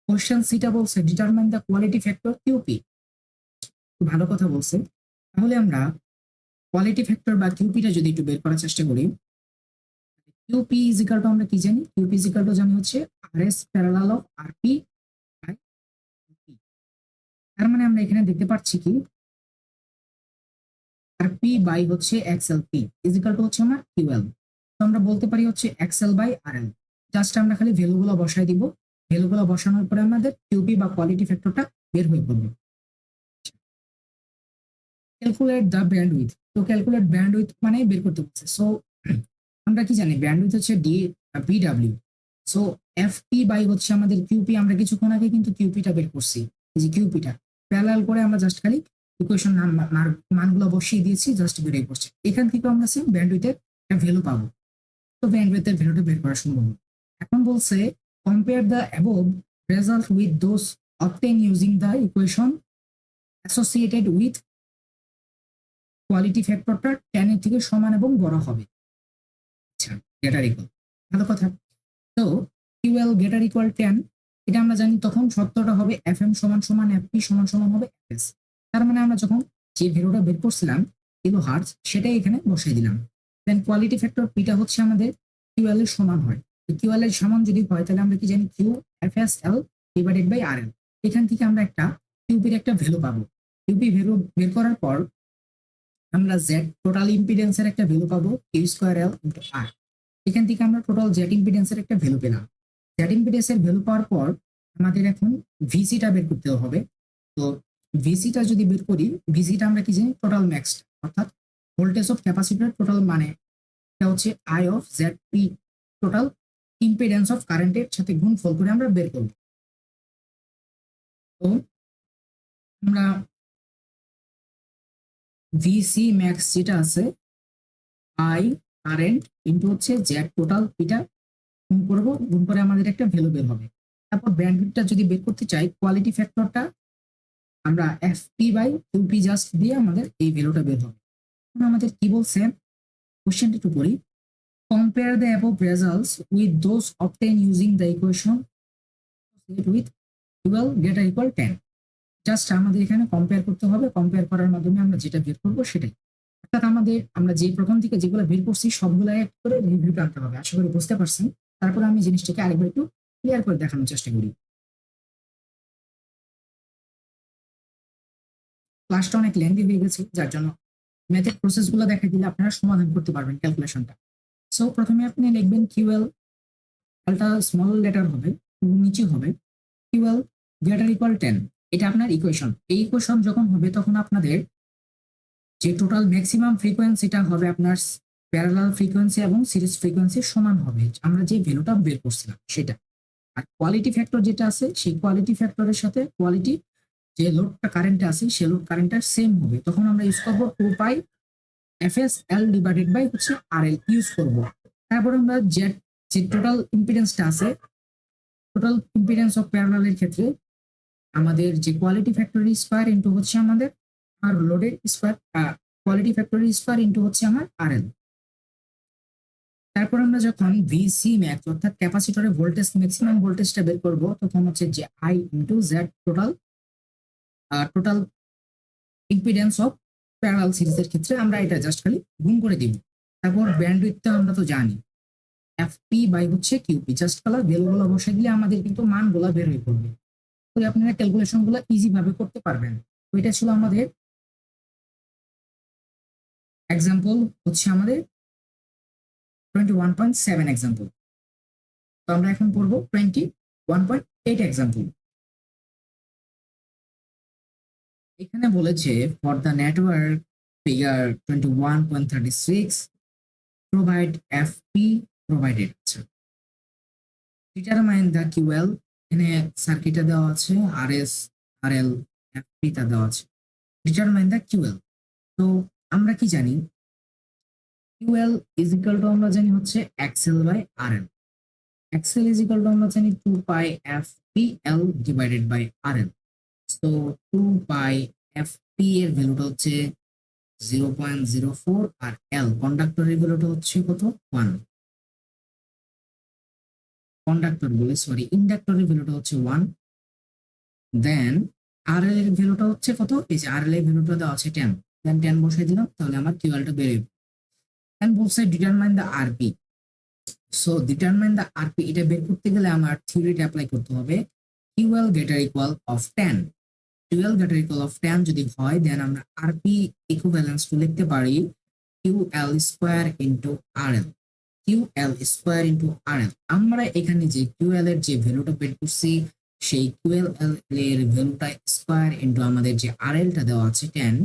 কোশ্চেন সিটা বলছে determine the quality factor QP. ভালো কথা বলছে। তাহলে আমরা কোয়ালিটি ফ্যাক্টর বা কিউপিটা যদি একটু বের করার চেষ্টা করি, কিউপি ইজ ইকাল টু আমরা কি জানি, কিউপি ইজ ইকাল টু জানি হচ্ছে RS parallel of RP by P. তার মানে আমরা এখানে দেখতে পাচ্ছি কি আরপি বাই হচ্ছে XL P is equal to হচ্ছে আমার কিউএল। তো আমরা বলতে পারি হচ্ছে এক্সএল বাই আরএল। জাস্ট আমরা খালি ভ্যালুগুলো বসাই দিব, ভ্যালুগুলো বসানোর পরে আমাদের কিউপি বা কোয়ালিটি ফ্যাক্টরটা বের হয়ে পড়বে। Calculate the bandwidth. তো ক্যালকুলেট ব্যান্ডউইথ মানে বের করতে বলছে। সো আমরা কি জানি ব্যান্ডউইথ হচ্ছে বিডব্লিউ। সো এফপি বাই হচ্ছে আমাদের কিউপি, আমরা কিছুক্ষণ আগে কিন্তু কিউপিটা বের করছি, এই যে কিউপিটা প্যারালাল করে আমরা জাস্ট খালি ইকুয়েশন মানগুলো বসিয়ে দিয়েছি, জাস্ট বের হয়ে পড়ছে। এখান থেকে আমরা সেম ব্যান্ডউইথের একটা ভ্যালু পাবো। তো ব্যান্ডউইথের ভ্যালুটা বের করা সম্ভব। এখন বলছে compare the above result with those obtain using the equation associated with quality ফ্যাক্টরটা 10 এর থেকে সমান এবং বড় হবে। আচ্ছা, গ্রেটার ইকুয়াল, ভালো কথা। তো কিউএল গ্রেটার ইকুয়াল 10, এটা আমরা জানি তখন সত্যটা হবে এফএম সমান সমান এফপি সমান সমান হবে এফএস। তার মানে আমরা যখন যে ভ্যালুটা বের করছিলাম কিলো হার্টজ, সেটাই এখানে বসাই দিলাম। দেন কোয়ালিটি ফ্যাক্টর পিটা হচ্ছে আমাদের কিউএল এর সমান হয়। কিউএল এর সমান যদি হয় তাহলে আমরা কি জানি Q FS L divided by R L. এখান থেকে আমরা একটা কিউপির একটা ভ্যালু পাবো। কিউপি ভ্যালু বের করার পর আমরা জেড টোটাল ইম্পিডেন্সের একটা ভ্যালু পাবো কিউ স্কোয়ার এল ইন্টু আর। এখান থেকে আমরা টোটাল জেড ইম্পিডেন্সের একটা ভ্যালু পেলাম। জেড ইম্পিডেন্সের ভ্যালু পাওয়ার পর আমাদের এখন ভিসিটা বের করতে হবে। তো ভিসিটা যদি বের করি, ভিসিটা আমরা কি জানি টোটাল ম্যাক্স, অর্থাৎ ভোল্টেজ অফ ক্যাপাসিটর টোটাল, মানে এটা হচ্ছে I of Z P total impedance of কারেন্টের সাথে গুণফল করে আমরা বের করব। তো আমরা ভিসি ম্যাক্স যেটা আছে আই কারেন্ট ইন্টু হচ্ছে জেড টোটাল, এটা গুণ করবো, গুণ করে আমাদের একটা ভ্যালু বের হবে। তারপর ব্যান্ডউইথটা যদি বের করতে চাই, কোয়ালিটি ফ্যাক্টরটা আমরা এফপি বাই কিউপি জাস্ট দিয়ে আমাদের এই ভ্যালুটা বের হবে। এখন আমাদের কি বলছে, কোশ্চেনটা একটু পড়ি। Compare the above results with those obtain using the equation with 12 greater equal 10। Just আমাদের এখানে কম্পেয়ার করতে হবে, কম্পেয়ার করার মাধ্যমে আমরা যেটা বের করবো সেটাই। অর্থাৎ আমরা যে প্রথম থেকে যেগুলো বের করছি সবগুলো এক করে রিভিউ আনতে হবে। আশা করি বুঝতে পারছেন। তারপরে আমি জিনিসটাকে আরেকবার একটু ক্লিয়ার করে দেখানোর চেষ্টা করি। ক্লাসটা অনেক লেন্দি হয়ে গেছে, যার জন্য ম্যাথের প্রসেস গুলো দেখা দিলে আপনারা সমাধান করতে পারবেন ক্যালকুলেশনটা। সো প্রথমে আপনি লিখবেন কিউএল, এলটা স্মল লেটার হবে, নিচে হবে কিউএল গ্রেটার ইকুয়াল 10। এটা আপনার ইকুয়েশন। এই ইকুয়েশন যখন হবে তখন আপনাদের যে টোটাল ম্যাক্সিমাম ফ্রিকোয়েন্সিটা হবে আপনার প্যারালাল ফ্রিকোয়েন্সি এবং সিরিজ ফ্রিকোয়েন্সি সমান হবে, আমরা যে ভ্যালুটা বের করছিলাম সেটা। আর কোয়ালিটি ফ্যাক্টর যেটা আছে সেই কোয়ালিটি ফ্যাক্টরের সাথে কোয়ালিটি যে লোডটা কারেন্টটা আছে সেই লোড কারেন্টটা সেম হবে, তখন আমরা ইউজ করবো 2 পাই এফএস এল ডিভাইডেড বাই হচ্ছে আর এল ইউজ করবো। তারপর আমরা যে টোটাল ইম্পিডেন্সটা আছে, টোটাল ইম্পিডেন্স অফ প্যারালালের ক্ষেত্রে আমাদের যে কোয়ালিটি ফ্যাক্টরি স্কোয়ার ইন্টু হচ্ছে আমাদের আর লোডের square, quality factory square into হচ্ছে আমার আর এল। তারপর আমরা যখন ভিসি ম্যাক্স অর্থাৎ ক্যাপাসিটরের ভোল্টেজ ম্যাক্সিমাম ভোল্টেজটা বের করবো, তখন হচ্ছে যে I into Z total total impedance of parallel সিরিজের ক্ষেত্রে আমরা এটা জাস্ট খালি গুণ করে দিব। তারপর ব্যান্ডউইথটা আমরা তো জানি এফপি বাই হচ্ছে কিউপি, জাস্ট কালার ভ্যালুগুলো বসে দিলে আমাদের কিন্তু মানগুলো বের হয়ে পড়বে। তো আপনারা ক্যালকুলেশন গুলো ইজি ভাবে করতে পারবেন। তো এটা ছিল আমাদের এক্সাম্পল, হচ্ছে আমাদের 21.7 এক্সাম্পল। তো আমরা এখন পড়বো 21.8 এক্সাম্পল। এখানে বলেছে for the network figure 21.36 provide FP provided. আচ্ছা, ডিটারমাইন দ্য কিউএল, এখানে সার্কিটটা দেওয়া আছে, আর এস আর এল এফপি তা দেওয়া আছে। ডিটারমাইন দ্য কিউএল, তো আমরা কি জানি কিউএল ইজ ইকুয়াল টু আমরা জানি হচ্ছে XL by R L. XL is equal to আমরা জানি 2 pi F P L divided by R L. তো 2 পাই এফ পি এর ভ্যালুটা হচ্ছে 0.04 আর এল কন্ডাক্টরের ভ্যালুটা হচ্ছে কত 1। কন্ডাক্টর বলে সরি ইন্ডাক্টরের ভ্যালুটা হচ্ছে 1। দেন আর এল এর ভ্যালুটা হচ্ছে কত, এই যে আর এল এর ভ্যালুটা দেওয়া আছে 10। দেন 10 বসাই দিলাম, তাহলে আমার কিউএলটা বের হবে। দেন বলছে determine the RP. So determine the RP, এটা বের করতে গেলে আমার থিওরিটা অ্যাপ্লাই করতে হবে। QL greater equal of 10, QL greater equal of 10 যদি হয় দেন আমরা আরপি ইকুইভ্যালেন্স টু লিখতে পারি কিউএল স্কোয়ার ইন্টু আর এল। QL square into R L, আমরা এখানে যে কিউএল এর যে ভ্যালুটা বের করছি সেই কিউএল এর ভ্যালুটা স্কোয়ার ইন্টু আমাদের যে আর এলটা দেওয়া আছে 10,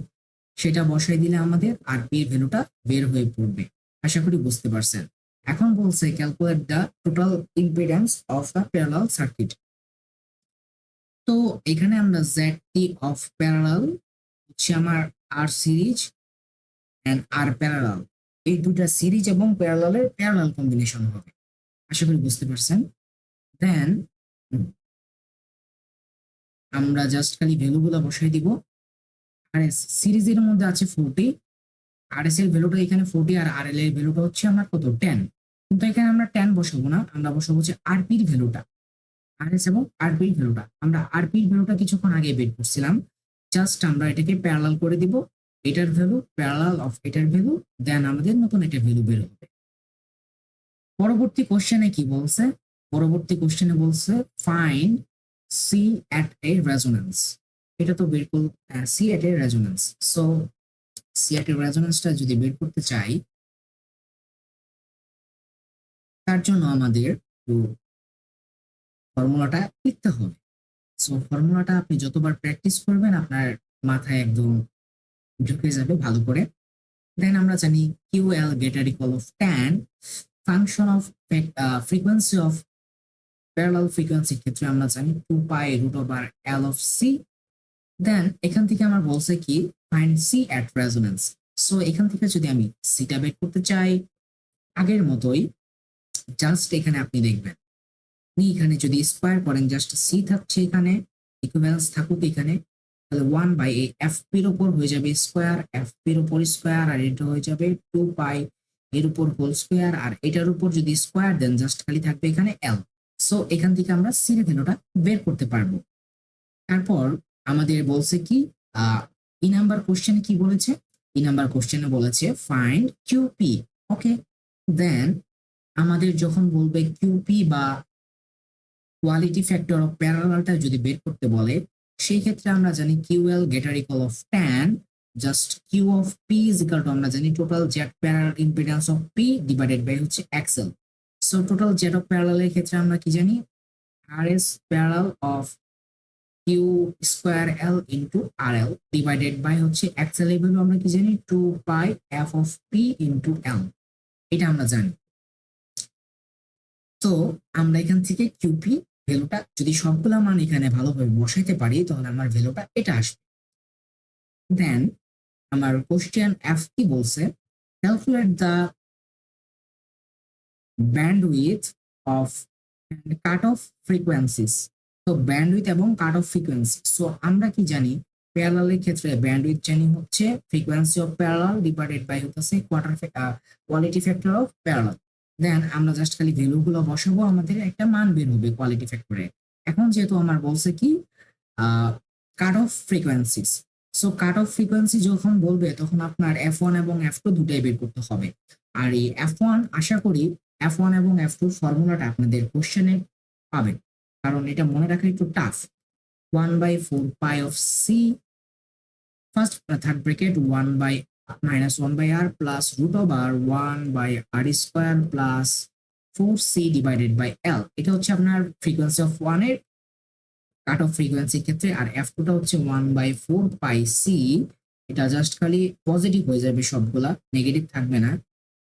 সেটা বসাই দিলে আমাদের আরপি এর ভ্যালুটা বের হয়ে পড়বে। আশা করি বুঝতে পারছেন। এখন বলছে calculate the total impedance of the parallel circuit. তো এখানে আমরা জেডটি অফ প্যারালাল হচ্ছে আমার আর সিরিজ এন্ড আর প্যারালাল, এই দুটা সিরিজ এবং প্যারালালের প্যারালাল কম্বিনেশন হবে। আশা করি বুঝতে পারছেন। দেন আমরা জাস্ট খালি ভ্যালুগুলো বসাই দিব। আর এস সিরিজের মধ্যে আছে 40, আর এস এর ভ্যালুটা এখানে 40 আর আর এল এর ভ্যালুটা হচ্ছে আমার কত 10। কিন্তু এখানে আমরা 10 বসাবো না, আমরা বসাবো হচ্ছে আরপির ভ্যালুটা। আর এস এবং আরপির ভ্যালুটা আমরা আরপির ভ্যালুটা কিছুক্ষণ আগে বের করছিলাম। জাস্ট আমরা এটাকে প্যারালাল করে দিব, এটার ভ্যালু প্যারালাল অফ এটার ভ্যালু, দেন আমাদের নতুন একটা ভ্যালু বের হবে। পরবর্তী কোশ্চেনে কি বলছে? পরবর্তী কোশ্চেনে বলছে find C at a resonance. এটা তো বের করব C at a resonance. So C at a রেজোন্যান্সটা যদি বের করতে চাই, তার জন্য আমাদের একটু ফর্মুলাটা লিখতে হবে। সো ফর্মুলাটা আপনি যতবার প্র্যাকটিস করবেন আপনার মাথায় একদম ঢুকে যাবে ভালো করে। দেন আমরা জানি QL greater equal of tan function of frequency of parallel ফ্রিকোয়েন্সির ক্ষেত্রে আমরা জানি 2 pi root over L of C। Then এখান থেকে আমার বলছে কি find C at resonance. So এখান থেকে যদি আমি সিটা বের করতে চাই, আগের মতোই জাস্ট এখানে আপনি দেখবেন, আপনি এখানে যদি স্কোয়ার করেন, জাস্ট সি থাকছে এখানে, ইকুইভ্যালেন্স থাকুক এখানে, তাহলে 1 বাই এই এফ পির উপর হয়ে যাবে স্কোয়ার, এফ পির উপর স্কোয়ার, আর এটা হয়ে যাবে 2 পাই এর উপর হোল স্কোয়ার, আর এটার উপর যদি স্কোয়ার দেন জাস্ট খালি থাকবে এখানে এল। সো এখান থেকে আমরা সি এর ভ্যালুটা বের করতে পারবো। তারপর আমাদের বলছে কি ই নাম্বার কোশ্চেনে কি বলেছে? ই নাম্বার কোশ্চেনে বলেছে ফাইন্ড কিউপি। ওকে, দেন আমাদের যখন বলবে কিউপি বা কোয়ালিটি ফ্যাক্টর অফ প্যারালালটা যদি বের করতে বলে, সেই ক্ষেত্রে আমরা জানি QL greater equal of tan, just Q of P is equal to আমরা জানি total Z parallel impedance of P divided by হচ্ছে XL। So total Z of প্যারালালের ক্ষেত্রে আমরা কি জানি RS parallel of Q square L into RL divided by হচ্ছে XL এর ভ্যালু আমরা কি জানি 2 pi F of P into L, এটা আমরা জানি। তো আমরা এখান থেকে কিউপি ভ্যালুটা যদি সবগুলা মান এখানে ভালোভাবে বসাইতে পারি তাহলে আমার ভ্যালুটা এটা আসবে। দেন আমার কোশ্চেন এফ কি বলছে? Calculate the bandwidth of cut off frequencies. তো ব্যান্ডউইথ এবং কাট অফ ফ্রিকোয়েন্সি, সো আমরা কি জানি প্যারালালের ক্ষেত্রে ব্যান্ডউইথ জানি হচ্ছে frequency of parallel divided by হচ্ছে quality factor of parallel. Then আমরা জাস্ট খালি ভ্যালু গুলো বসাবো, আমাদের একটা মান বের হবে কোয়ালিটি ফ্যাক্টরে। এখন যেহেতু আমার বলছে কি কাট অফ ফ্রিকোয়েন্সিস, সো কাট অফ ফ্রিকোয়েন্সি যখন বলবে তখন আপনার F1 এবং F2 দুটাই বের করতে হবে। আর এই F1 আশা করি F1 এবং F2 ফর্মুলাটা আপনাদের কোশ্চেনে পাবেন, কারণ এটা মনে রাখা একটু tough. 1/4 pi of C first third bracket 1 by minus 1 by R plus root over 1 by R square plus 4c divided by L. এটা হচ্ছে আপনার ফ্রিকোয়েন্সি অফ 1 এর কাট অফ ফ্রিকোয়েন্সির ক্ষেত্রে। আর F2 টা হচ্ছে 1/4 পাই সি, এটা জাস্ট খালি পজিটিভ হয়ে যাবে, সবগুলা নেগেটিভ থাকবে না।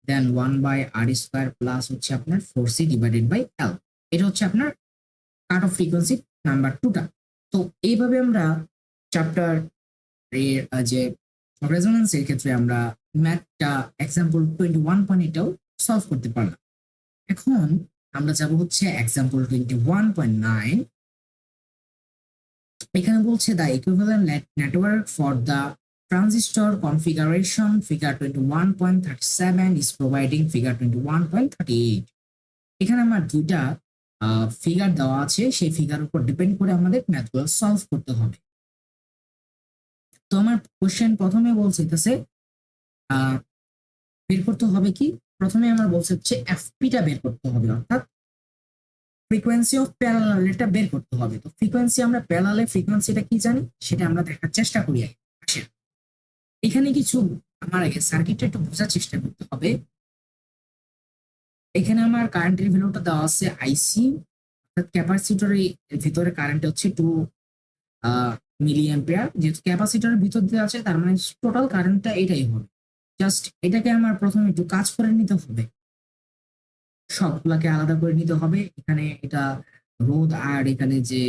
দেন 1 বাই আর স্কোয়ার প্লাস হচ্ছে আপনার 4c ডিভাইডেড বাই এল। এটা হচ্ছে আপনার কাট অফ ফ্রিকোয়েন্সি নাম্বার 2টা। তো এইভাবে আমরা চ্যাপ্টার এর যে রেজোন্যান্স এর ক্ষেত্রে আমরা ম্যাথটা এক্সাম্পল 21.8টাও সলভ করতে পারলাম। এখন আমরা যাব হচ্ছে এক্সাম্পল 21.9। এখানে বলছে the equivalent network for the transistor configuration figure 21.37 is providing figure 21.38। এখানে আমার দুইটা ফিগার দেওয়া আছে, সেই ফিগার উপর ডিপেন্ড করে আমাদের ম্যাথগুলো সলভ করতে হবে। তো আমার কোশ্চেন প্রথমে বলছে বের করতে হবে কি, প্রথমে আমার বলছে হচ্ছে এফপিটা বের করতে হবে, অর্থাৎ ফ্রিকোয়েন্সি অফ প্যারালাল এটা বের করতে হবে। তো ফ্রিকোয়েন্সি আমরা প্যারালালের ফ্রিকোয়েন্সিটা কি জানি সেটা আমরা দেখার চেষ্টা করি। আসেন এখানে কিছু আমার আগে সার্কিটটা একটু বোঝার চেষ্টা করতে হবে। এখানে আমার কারেন্টের ভ্যালুটা দেওয়া আছে আইসি, অর্থাৎ ক্যাপাসিটরের ভিতরে কারেন্ট হচ্ছে 2 মিলি অ্যাম্পিয়ার। যেহেতু ক্যাপাসিটরের ভিতর দিয়ে আছে তার মানে টোটাল কারেন্টটা এটাই হবে। জাস্ট এটাকে আমার প্রথমে একটু কাজ করে নিতে হবে, সবগুলাকে আলাদা করে নিতে হবে। এখানে এটা রোধ আর এখানে যে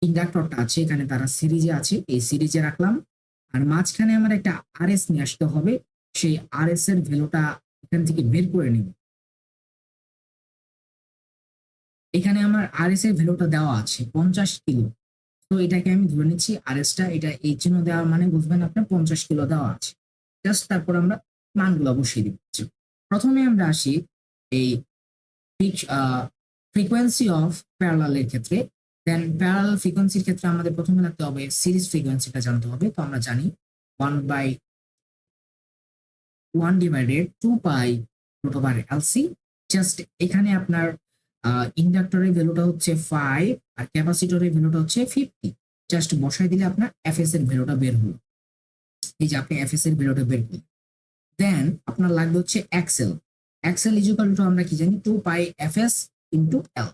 ইন্ডাক্টরটা আছে এখানে তারা সিরিজে আছে, এই সিরিজে রাখলাম। আর মাঝখানে আমার একটা আরএস নিয়ে আসতে হবে, সেই আরএস এর ভ্যালুটা এখান থেকে বের করে নিব। এখানে আমার আরএস এর ভ্যালুটা দেওয়া আছে 50 কিলো। তো এটাকে আমি ধরে নিচ্ছি আরএসটা, এটা এই চিহ্ন দেওয়া মানে বুঝবেন আপনার 50 কিলো দেওয়া আছে। জাস্ট তারপর আমরা মানগুলো বসিয়ে দিচ্ছি। প্রথমে আমরা আসি এই ফ্রিকোয়েন্সি অফ প্যারালালের ক্ষেত্রে। দেন প্যারালাল ফ্রিকোয়েন্সির ক্ষেত্রে আমাদের প্রথমে লাগতে হবে সিরিজ ফ্রিকোয়েন্সিটা জানতে হবে। তো আমরা জানি 1/1 divided 2 pi root over LC. Just এখানে আপনার ইন্ডাক্টরের ভ্যালুটা হচ্ছে 5 আর ক্যাপাসিটরের ভ্যালুটা হচ্ছে 50। জাস্ট বসাই দিলে আপনার এফএস এর ভ্যালুটা বের হলো। এই যে আপনি এফএস এর ভ্যালুটা বের করলেন। দেন আপনার লাগবে হচ্ছে এক্সেল। এক্সেল ইকুয়াল টু আমরা কি জানি 2 পাই এফএস ইনটু এল।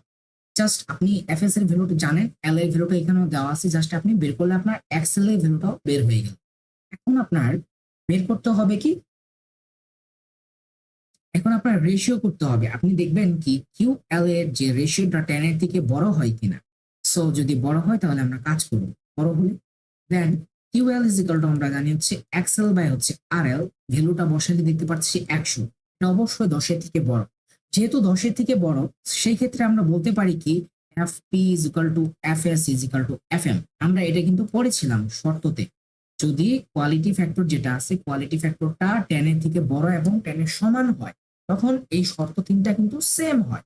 জাস্ট আপনি এফএস এর ভ্যালুটা জানেন, এল এর ভ্যালুটা এখানেও দেওয়া আছে, জাস্ট আপনি বের করলে আপনার এক্সেল এর ভ্যালুটাও বের হয়ে গেল। এখন আপনার বের করতে হবে কি, এখন আপনার রেশিও করতে হবে। আপনি দেখবেন কি কিউ এল এর যে রেশিওটা 10 এর থেকে বড় হয় কিনা। সো যদি বড় হয় তাহলে আমরা কাজ করব, বড় হলে then Q L is equal to আমরা জানি হচ্ছে এক্সেল বাই হচ্ছে আর এল। ভ্যালুটা বসালে দেখতে পাচ্ছি 100, এটা অবশ্যই 10 এর থেকে বড়। যেহেতু 10 এর থেকে বড়, সেই ক্ষেত্রে আমরা বলতে পারি কি F P is equal to F S is equal to F M. আমরা এটা কিন্তু পড়েছিলাম শর্ততে, যদি কোয়ালিটি ফ্যাক্টর যেটা আছে কোয়ালিটি ফ্যাক্টরটা 10 এর থেকে বড় এবং 10 এর সমান হয়, তখন এই শর্ত তিনটা কিন্তু সেম হয়,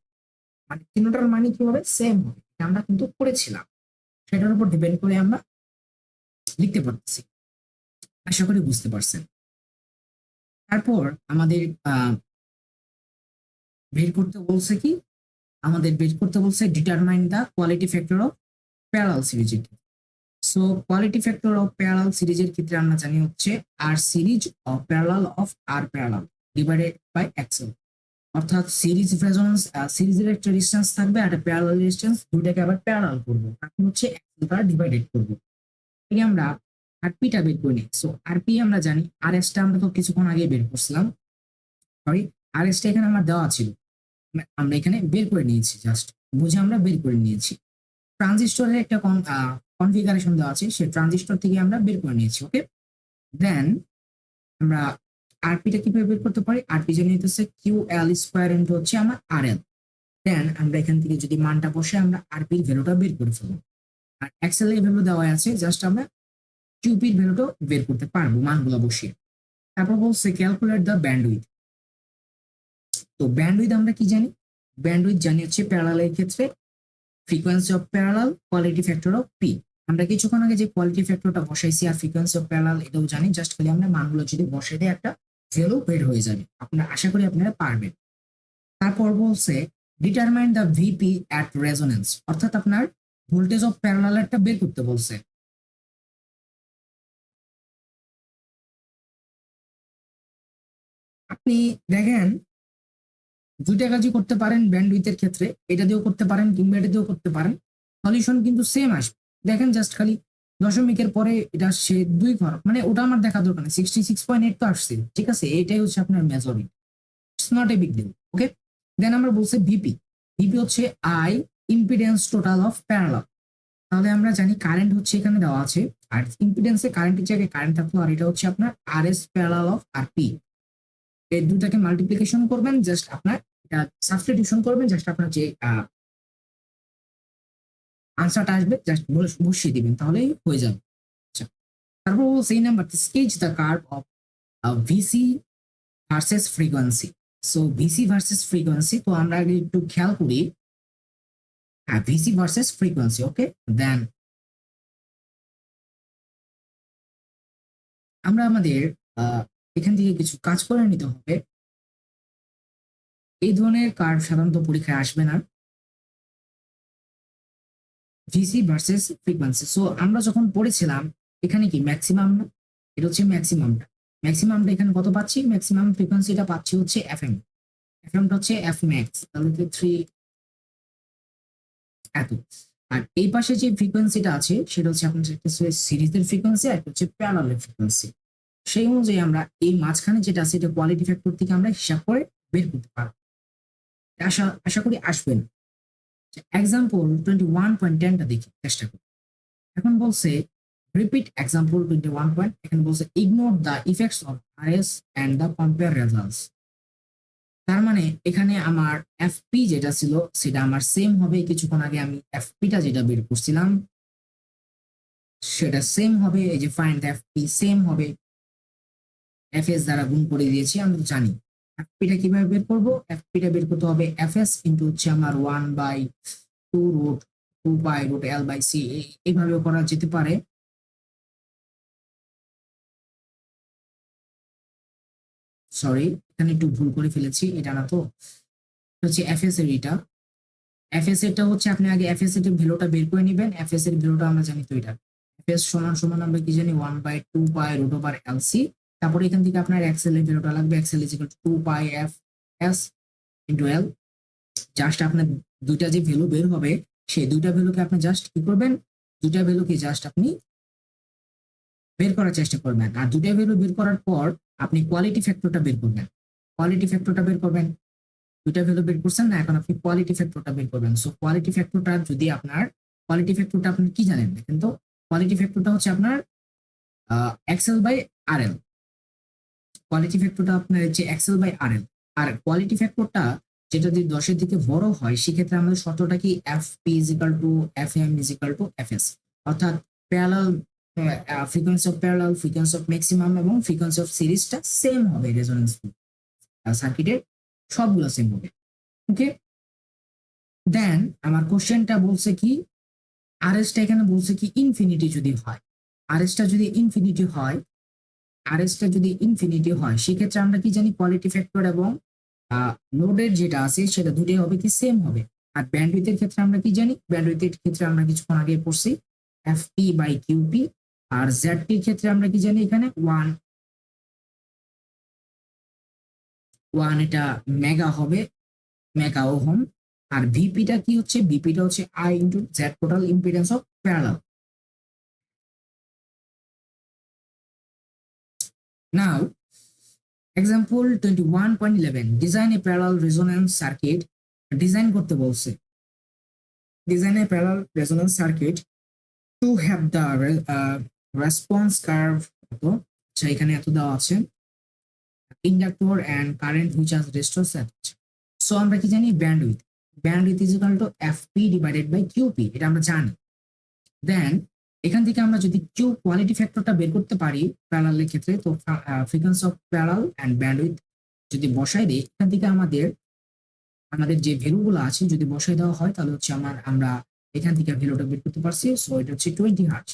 মানে তিনটার মানে কি হবে, সেম হবে। এটা আমরা কিন্তু পড়েছিলাম, সেটার উপর ডিপেন্ড করে আমরা লিখতে পারতেছি। আশা করি বুঝতে পারছেন। তারপর আমাদের বের করতে বলছে কি, আমাদের বের করতে বলছে determine the quality factor of parallel সিরিজের। So quality factor of parallel সিরিজের ক্ষেত্রে আমরা জানি হচ্ছে R series of parallel of R parallel divided by XL. অর্থাৎ সিরিজ রেজোন্যান্স, সিরিজের একটা রেজিস্ট্যান্স থাকবে আর একটা প্যারালাল রেজিস্ট্যান্স, দুইটাকে আবার প্যারালাল করব, তারপর হচ্ছে এক্সেল দ্বারা ডিভাইডেড করব। এই আমরা আরপিটা বের করে নিই। সো আরপি আমরা জানি, আর এসটা আমরা তো কিছুক্ষণ আগে বের করছিলাম, সরি আর এসটা এখানে আমার দেওয়া ছিল, আমরা এখানে বের করে নিয়েছি, জাস্ট বুঝে আমরা বের করে নিয়েছি। ট্রানজিস্টরের একটা কনফিগারেশন দেওয়া আছে, সেই ট্রানজিস্টর থেকে আমরা বের করে নিয়েছি। ওকে, দেন আমরা আরপিটা কিভাবে বের করতে পারি, আরপি জানি হচ্ছে কিউ এল স্কোয়ার ইন্টু হচ্ছে আমার আর এল। দেন আমরা এখান থেকে যদি মানটা বসে আমরা আরপির ভ্যালুটা বের করে ফেলবো। আর এক্সেল এর ভ্যালু দেওয়া আছে, জাস্ট আমরা কিউপির ভ্যালুটাও বের করতে পারবো মানগুলো বসিয়ে। তারপর বলছে ক্যালকুলেট দ্য ব্যান্ডউইথ। তো ব্যান্ডউইথ আমরা কি জানি, ব্যান্ডউইথ জানি হচ্ছে প্যারালালের ক্ষেত্রে frequency of parallel quality factor of P. আমরা কিছুক্ষণ আগে যে কোয়ালিটি ফ্যাক্টরটা বসাইছি আর ফ্রিকোয়েন্সি অফ প্যারালাল এটাও জানি, জাস্ট খালি আমরা মানগুলো যদি বসাই দিই একটা ভ্যালু বের হয়ে যাবে। আপনারা আশা করি আপনারা পারবেন। তারপর বলছে determine the VP at resonance, অর্থাৎ আপনার ভোল্টেজ অফ প্যারালালটা বের করতে বলছে। আপনি দেখেন দুইটা কাজই করতে পারেন ব্যান্ডউইথের ক্ষেত্রে, এটা দিয়েও করতে পারেন কিংবা এটা দিয়েও করতে পারেন, সলিউশন কিন্তু সেম আসবে। দেখেন জাস্ট খালি দশমিকের পরে এটা আসছে 2 ঘর, মানে ওটা আমার দেখা দরকার নেই, 66.8 তো আসছে, ঠিক আছে, এটাই হচ্ছে আপনার majority, it's not a big deal. Okay, then আমরা বলছি ভিপি। ভিপি হচ্ছে I impedance total of parallel. তাহলে আমরা জানি কারেন্ট হচ্ছে এখানে দেওয়া আছে, আর ইম্পিডেন্সে কারেন্টের জায়গায় কারেন্ট থাকলো, আর এটা হচ্ছে আপনার R S parallel of R P. এই দুটাকে মাল্টিপ্লিকেশন করবেন, জাস্ট আপনার এটা সাবস্টিটিউশন করবেন, জাস্ট আপনার যে আনসারটা আসবে জাস্ট বসিয়ে দিবেন, তাহলেই হয়ে যাবে। আচ্ছা, তারপর সেই number sketch the curve of VC versus frequency. So VC versus frequency, তো আমরা আগে একটু খেয়াল করি। হ্যাঁ, ভিসি ভার্সেস ফ্রিকোয়েন্সি। ওকে, দেন আমরা আমাদের এখান থেকে কিছু কাজ করে নিতে হবে। এই ধরনের কার্ভ সাধারণত পরীক্ষায় আসবে না, ভিসি ভার্সেস ফ্রিকোয়েন্সি। সো আমরা যখন পড়েছিলাম এখানে কি ম্যাক্সিমাম না, এটা হচ্ছে ম্যাক্সিমামটা। ম্যাক্সিমামটা এখানে কত পাচ্ছি, ম্যাক্সিমাম ফ্রিকোয়েন্সিটা পাচ্ছি হচ্ছে এফএম। এফএমটা হচ্ছে এফ ম্যাক্স, তাহলে 3 এত। আর এই পাশে যে ফ্রিকোয়েন্সিটা আছে সেটা হচ্ছে আপনার একটা সিরিজের ফ্রিকোয়েন্সি আর একটা হচ্ছে প্যারালালের ফ্রিকোয়েন্সি। সেই অনুযায়ী আমরা এই মাঝখানে যেটা আছে এটা কোয়ালিটি ফ্যাক্টর থেকে আমরা হিসাব করে বের করতে পারবো। আশা আশা করি আসবেন। এক্সাম্পল 21.10টা দেখি চেষ্টা করি। এখন বলছে রিপিট এক্সাম্পল 21 এখানে বলছে ignore the effects of RS and the compare results. তার মানে এখানে আমার এফপি যেটা ছিল সেটা আমার সেম হবে, কিছুক্ষণ আগে আমি এফপিটা যেটা বের করছিলাম সেটা সেম হবে, এই যে ফাইন্ড এফপি সেম হবে এফএস দ্বারা গুণ করে দিয়েছি, আমরা তো জানি। এফপিটা কিভাবে বের করবো, এফপিটা বের করতে হবে এফএস ইন্টু হচ্ছে আমার 1/2 √2 পাই √L/C, এইভাবেও করা যেতে পারে। সরি, এখানে একটু ভুল করে ফেলেছি, এটা না তো, হচ্ছে এফএস এর এটা। এফএস এরটা হচ্ছে আপনি আগে এফএস এর ভ্যালুটা বের করে নেবেন, এফএস এর ভ্যালুটা আমরা জানি তো এটা এফএস সমান সমান আমরা কি জানি 1/2 পাই √LC। তারপরে এখান থেকে আপনার এক্সেল এর ভ্যালুটা লাগবে, XL is equal to 2 pi F S into L. Just আপনার দুইটা যে ভ্যালু বের হবে সেই দুইটা ভ্যালুকে আপনি জাস্ট কি করবেন, দুইটা ভ্যালুকে জাস্ট আপনি বের করার চেষ্টা করবেন, আর দুইটা ভ্যালু বের করার পর আপনি কোয়ালিটি ফ্যাক্টরটা বের করবেন। কোয়ালিটি ফ্যাক্টরটা বের করবেন, দুইটা ভ্যালু বের করছেন না, এখন আপনি কোয়ালিটি ফ্যাক্টরটা বের করবেন। সো কোয়ালিটি ফ্যাক্টরটা যদি আপনার, কোয়ালিটি ফ্যাক্টরটা আপনি কি জানেন, কিন্তু কোয়ালিটি ফ্যাক্টরটা হচ্ছে আপনার এক্সেল/আর এল। কোয়ালিটি ফ্যাক্টরটা আপনার হচ্ছে এক্সেল/আর এল। আর কোয়ালিটি ফ্যাক্টরটা যেটা যদি 10-এর দিকে বড় হয় সেক্ষেত্রে আমাদের শর্তটা কি, FP is equal to FM is equal to FS, অর্থাৎ parallel frequency of parallel, frequency of maximum এবং ফ্রিকোয়েন্সি অফ সিরিজটা সেম হবে রেজোনেন্স সার্কিটের, সবগুলো সেম হবে। ওকে, দেন আমার কোশ্চেনটা বলছে কি, আরএসটা এখানে বলছে কি ইনফিনিটি যদি হয়, আরএসটা যদি ইনফিনিটি হয়, আরএসটা যদি ইনফিনিটি হয় সেক্ষেত্রে আমরা কি জানি কোয়ালিটি ফ্যাক্টর এবং লোডের যেটা আছে সেটা দুটোই হবে কি সেম হবে। আর ব্যান্ডউইথের ক্ষেত্রে আমরা কি জানি, ব্যান্ডউইথের ক্ষেত্রে আমরা কিছুক্ষণ আগে পড়ছি FP/QP। আর ZP ক্ষেত্রে আমরা কি জানি, এখানে 1 এটা মেগা হবে, মেগা ওহম। আর ভিপিটা কি হচ্ছে, ভিপিটা হচ্ছে I into Z total impedance of parallel. Now example 21.11, design a parallel resonance circuit. Design করতে বলছে, design a parallel resonance circuit to have the response curve কত, আচ্ছা এখানে এত দেওয়া আছে, inductor and current which has resistor set. So আমরা কি জানি, bandwidth, bandwidth is equal to FP divided by QP, এটা আমরা জানি। দেন এখান থেকে আমরা যদি কিউ কোয়ালিটি ফ্যাক্টরটা বের করতে পারি প্যারালালের ক্ষেত্রে, তো frequency of parallel and bandwidth যদি বসাই দিই, এখান থেকে আমাদের আমাদের যে ভ্যালুগুলো আছে যদি বসাই দেওয়া হয় তাহলে হচ্ছে আমরা এখান থেকে ভ্যালুটা বের করতে পারছি। সো এটা হচ্ছে 20 হার্টজ।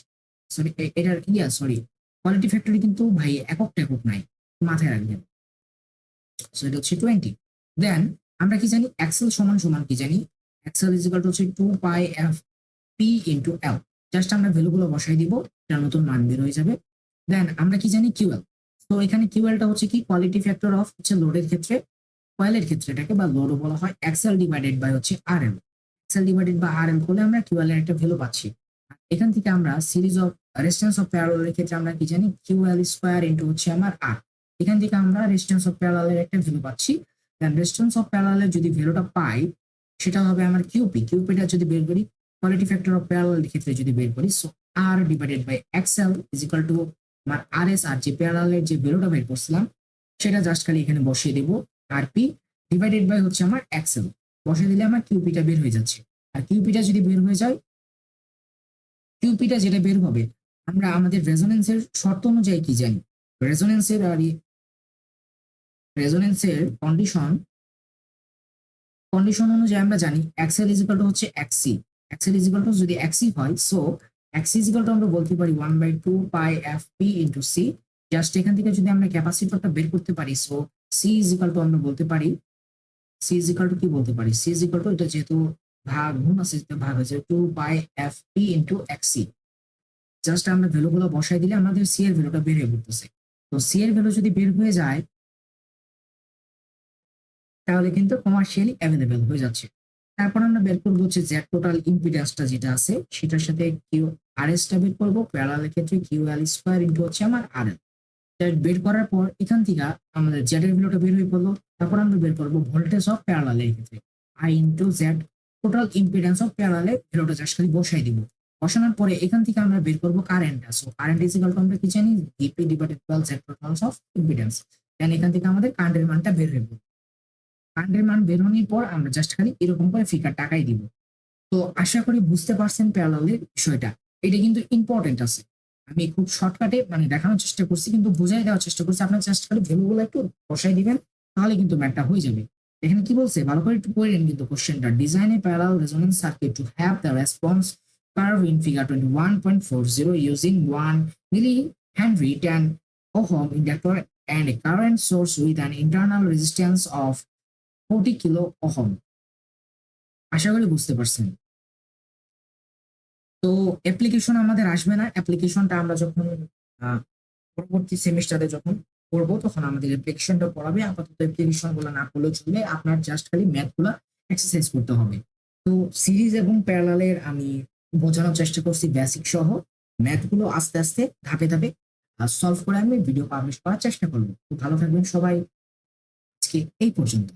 সরি, এটার সরি, কোয়ালিটি ফ্যাক্টরে কিন্তু ভাই একক টেকক নাই, মাথায় রাখবেন। সো এটা হচ্ছে 20। দেন আমরা কি জানি, এক্সেল সমান সমান কি জানি, এক্সেল ইজ ইকুয়াল টু হচ্ছে 2 pi F P into L. Just আমরা ভ্যালুগুলো বসাই দিব, এটা নতুন মান বের হয়ে যাবে। দেন আমরা কি জানি, কিউএল। তো এখানে কিউএলটা হচ্ছে কি, কোয়ালিটি ফ্যাক্টর অফ হচ্ছে লোডের ক্ষেত্রে, কয়েলের ক্ষেত্রে এটাকে বা লোডও বলা হয়, এক্সএল ডিভাইডেড বাই হচ্ছে RL. XL divided by RL করলে আমরা কিউএল এর একটা ভ্যালু পাচ্ছি। এখান থেকে আমরা সিরিজ অফ রেজিস্ট্যান্স অফ প্যারালালের ক্ষেত্রে আমরা কি জানি, কিউএল স্কয়ার ইন্টু হচ্ছে আমার আর। এখান থেকে আমরা রেজিস্ট্যান্স অফ প্যারালালের একটা ভ্যালু পাচ্ছি। দেন রেজিস্ট্যান্স অফ প্যারালালের যদি ভ্যালুটা পাই সেটা হবে আমার কিউপি। কিউপিটা যদি বের করি, কোয়ালিটি ফ্যাক্টর অফ প্যারালালের ক্ষেত্রে যদি বের করি, so R divided by XL is equal to আমার আরএস, আর যে প্যারালালের যে ভ্যালুটা বের করছিলাম সেটা জাস্ট খালি এখানে বসিয়ে দেবো, আর পি ডিভাইডেড বাই হচ্ছে আমার এক্সেল বসে দিলে আমার কিউপিটা বের হয়ে যাচ্ছে। আর কিউপিটা যদি বের হয়ে যায়, কিউপিটা যেটা বের হবে, আমরা আমাদের রেজোনেন্সের শর্ত অনুযায়ী কি জানি, রেজোনেন্সের আর রেজোনেন্সের কন্ডিশন কন্ডিশন অনুযায়ী আমরা জানি এক্সেল ইজ ইকুয়াল টু হচ্ছে XC. XL is equal to যদি এক্সি হয়, so XC is equal to আমরা বলতে পারি 1/2 pi FP into C. Just এখান থেকে যদি আমরা ক্যাপাসিটরটা বের করতে পারি, so C is equal to আমরা বলতে পারি, সি ইজ ইকুয়াল টু কি বলতে পারি, সি ইজ ইকুয়াল টু এটা যেহেতু ভাগ গুণ আছে, ভাগ হয়েছে 2/2 ইন্টু এক্সি। জাস্ট আমরা ভ্যালুগুলো বসাই দিলে আমাদের সি এর ভ্যালুটা বের হয়ে পড়তেছে। তো সি এর ভ্যালু যদি বের হয়ে যায় তাহলে কিন্তু কমার্শিয়ালি অ্যাভেলেবেল হয়ে যাচ্ছে। তারপর আমরা বের করবো হচ্ছে জেড টোটাল ইম্পিডেন্সটা যেটা আছে সেটার সাথে কিউ আরএস টা বের করবো, প্যারালালের ক্ষেত্রে কিউএল স্কয়ার ইন্টু হচ্ছে আমার আরএল। বের করার পর এখান থেকে আমাদের জেড এর ভ্যালুটা বের হয়ে পড়লো। তারপর আমরা বের করবো ভোল্টেজ অফ প্যারালালের ক্ষেত্রে I into Z total impedance of প্যারালালের ভ্যালুটা জাস্ট খালি বসাই দিব। বসানোর পরে এখান থেকে আমরা বের করবো কারেন্টটা। So current is equal to আমরা কি জানি, VP divided by Z total of impedance. Then এখান থেকে আমাদের কারেন্টের মানটা বের হয়ে পড়বে। কারেন্টের মান বের হওয়ার পর আমরা জাস্ট খালি এরকম করে ফিগার টাকাই দিব। তো আশা করি বুঝতে পারছেন প্যারালালের বিষয়টা। এটা কিন্তু ইম্পর্টেন্ট আছে। আমি খুব শর্টকাটে মানে দেখানোর চেষ্টা করছি, কিন্তু বুঝাই দেওয়ার চেষ্টা করছি। আপনার জাস্ট খালি ভ্যালুগুলো একটু বসাই দিবেন, তাহলে কিন্তু ম্যাথটা হয়ে যাবে। এখানে কি বলছে ভালো করে একটু পড়ে নিন কিন্তু কোশ্চেনটা। Design a parallel resonance circuit to have the response curve in figure 21.40 using 1 millihenry 10 ohm inductor and a current source with an internal resistance of 40 kilo ohm. আশা করি বুঝতে পারছেন। তো অ্যাপ্লিকেশন আমাদের আসবে না, অ্যাপ্লিকেশনটা আমরা যখন পরবর্তী সেমিস্টারে যখন করবো তখন আমাদের অ্যাপ্লিকেশনটা পড়াবে। আপাতত অ্যাপ্লিকেশন গুলো না করলেও চলবে, আপনার জাস্ট খালি ম্যাথ গুলা এক্সারসাইজ করতে হবে। তো সিরিজ এবং প্যারালালের আমি বোঝানোর চেষ্টা করছি বেসিক সহ, ম্যাথ গুলো আস্তে আস্তে ধাপে ধাপে সলভ করে আমি ভিডিও পাবলিশ করার চেষ্টা করবো। তো ভালো থাকবেন সবাই, আজকে এই পর্যন্ত।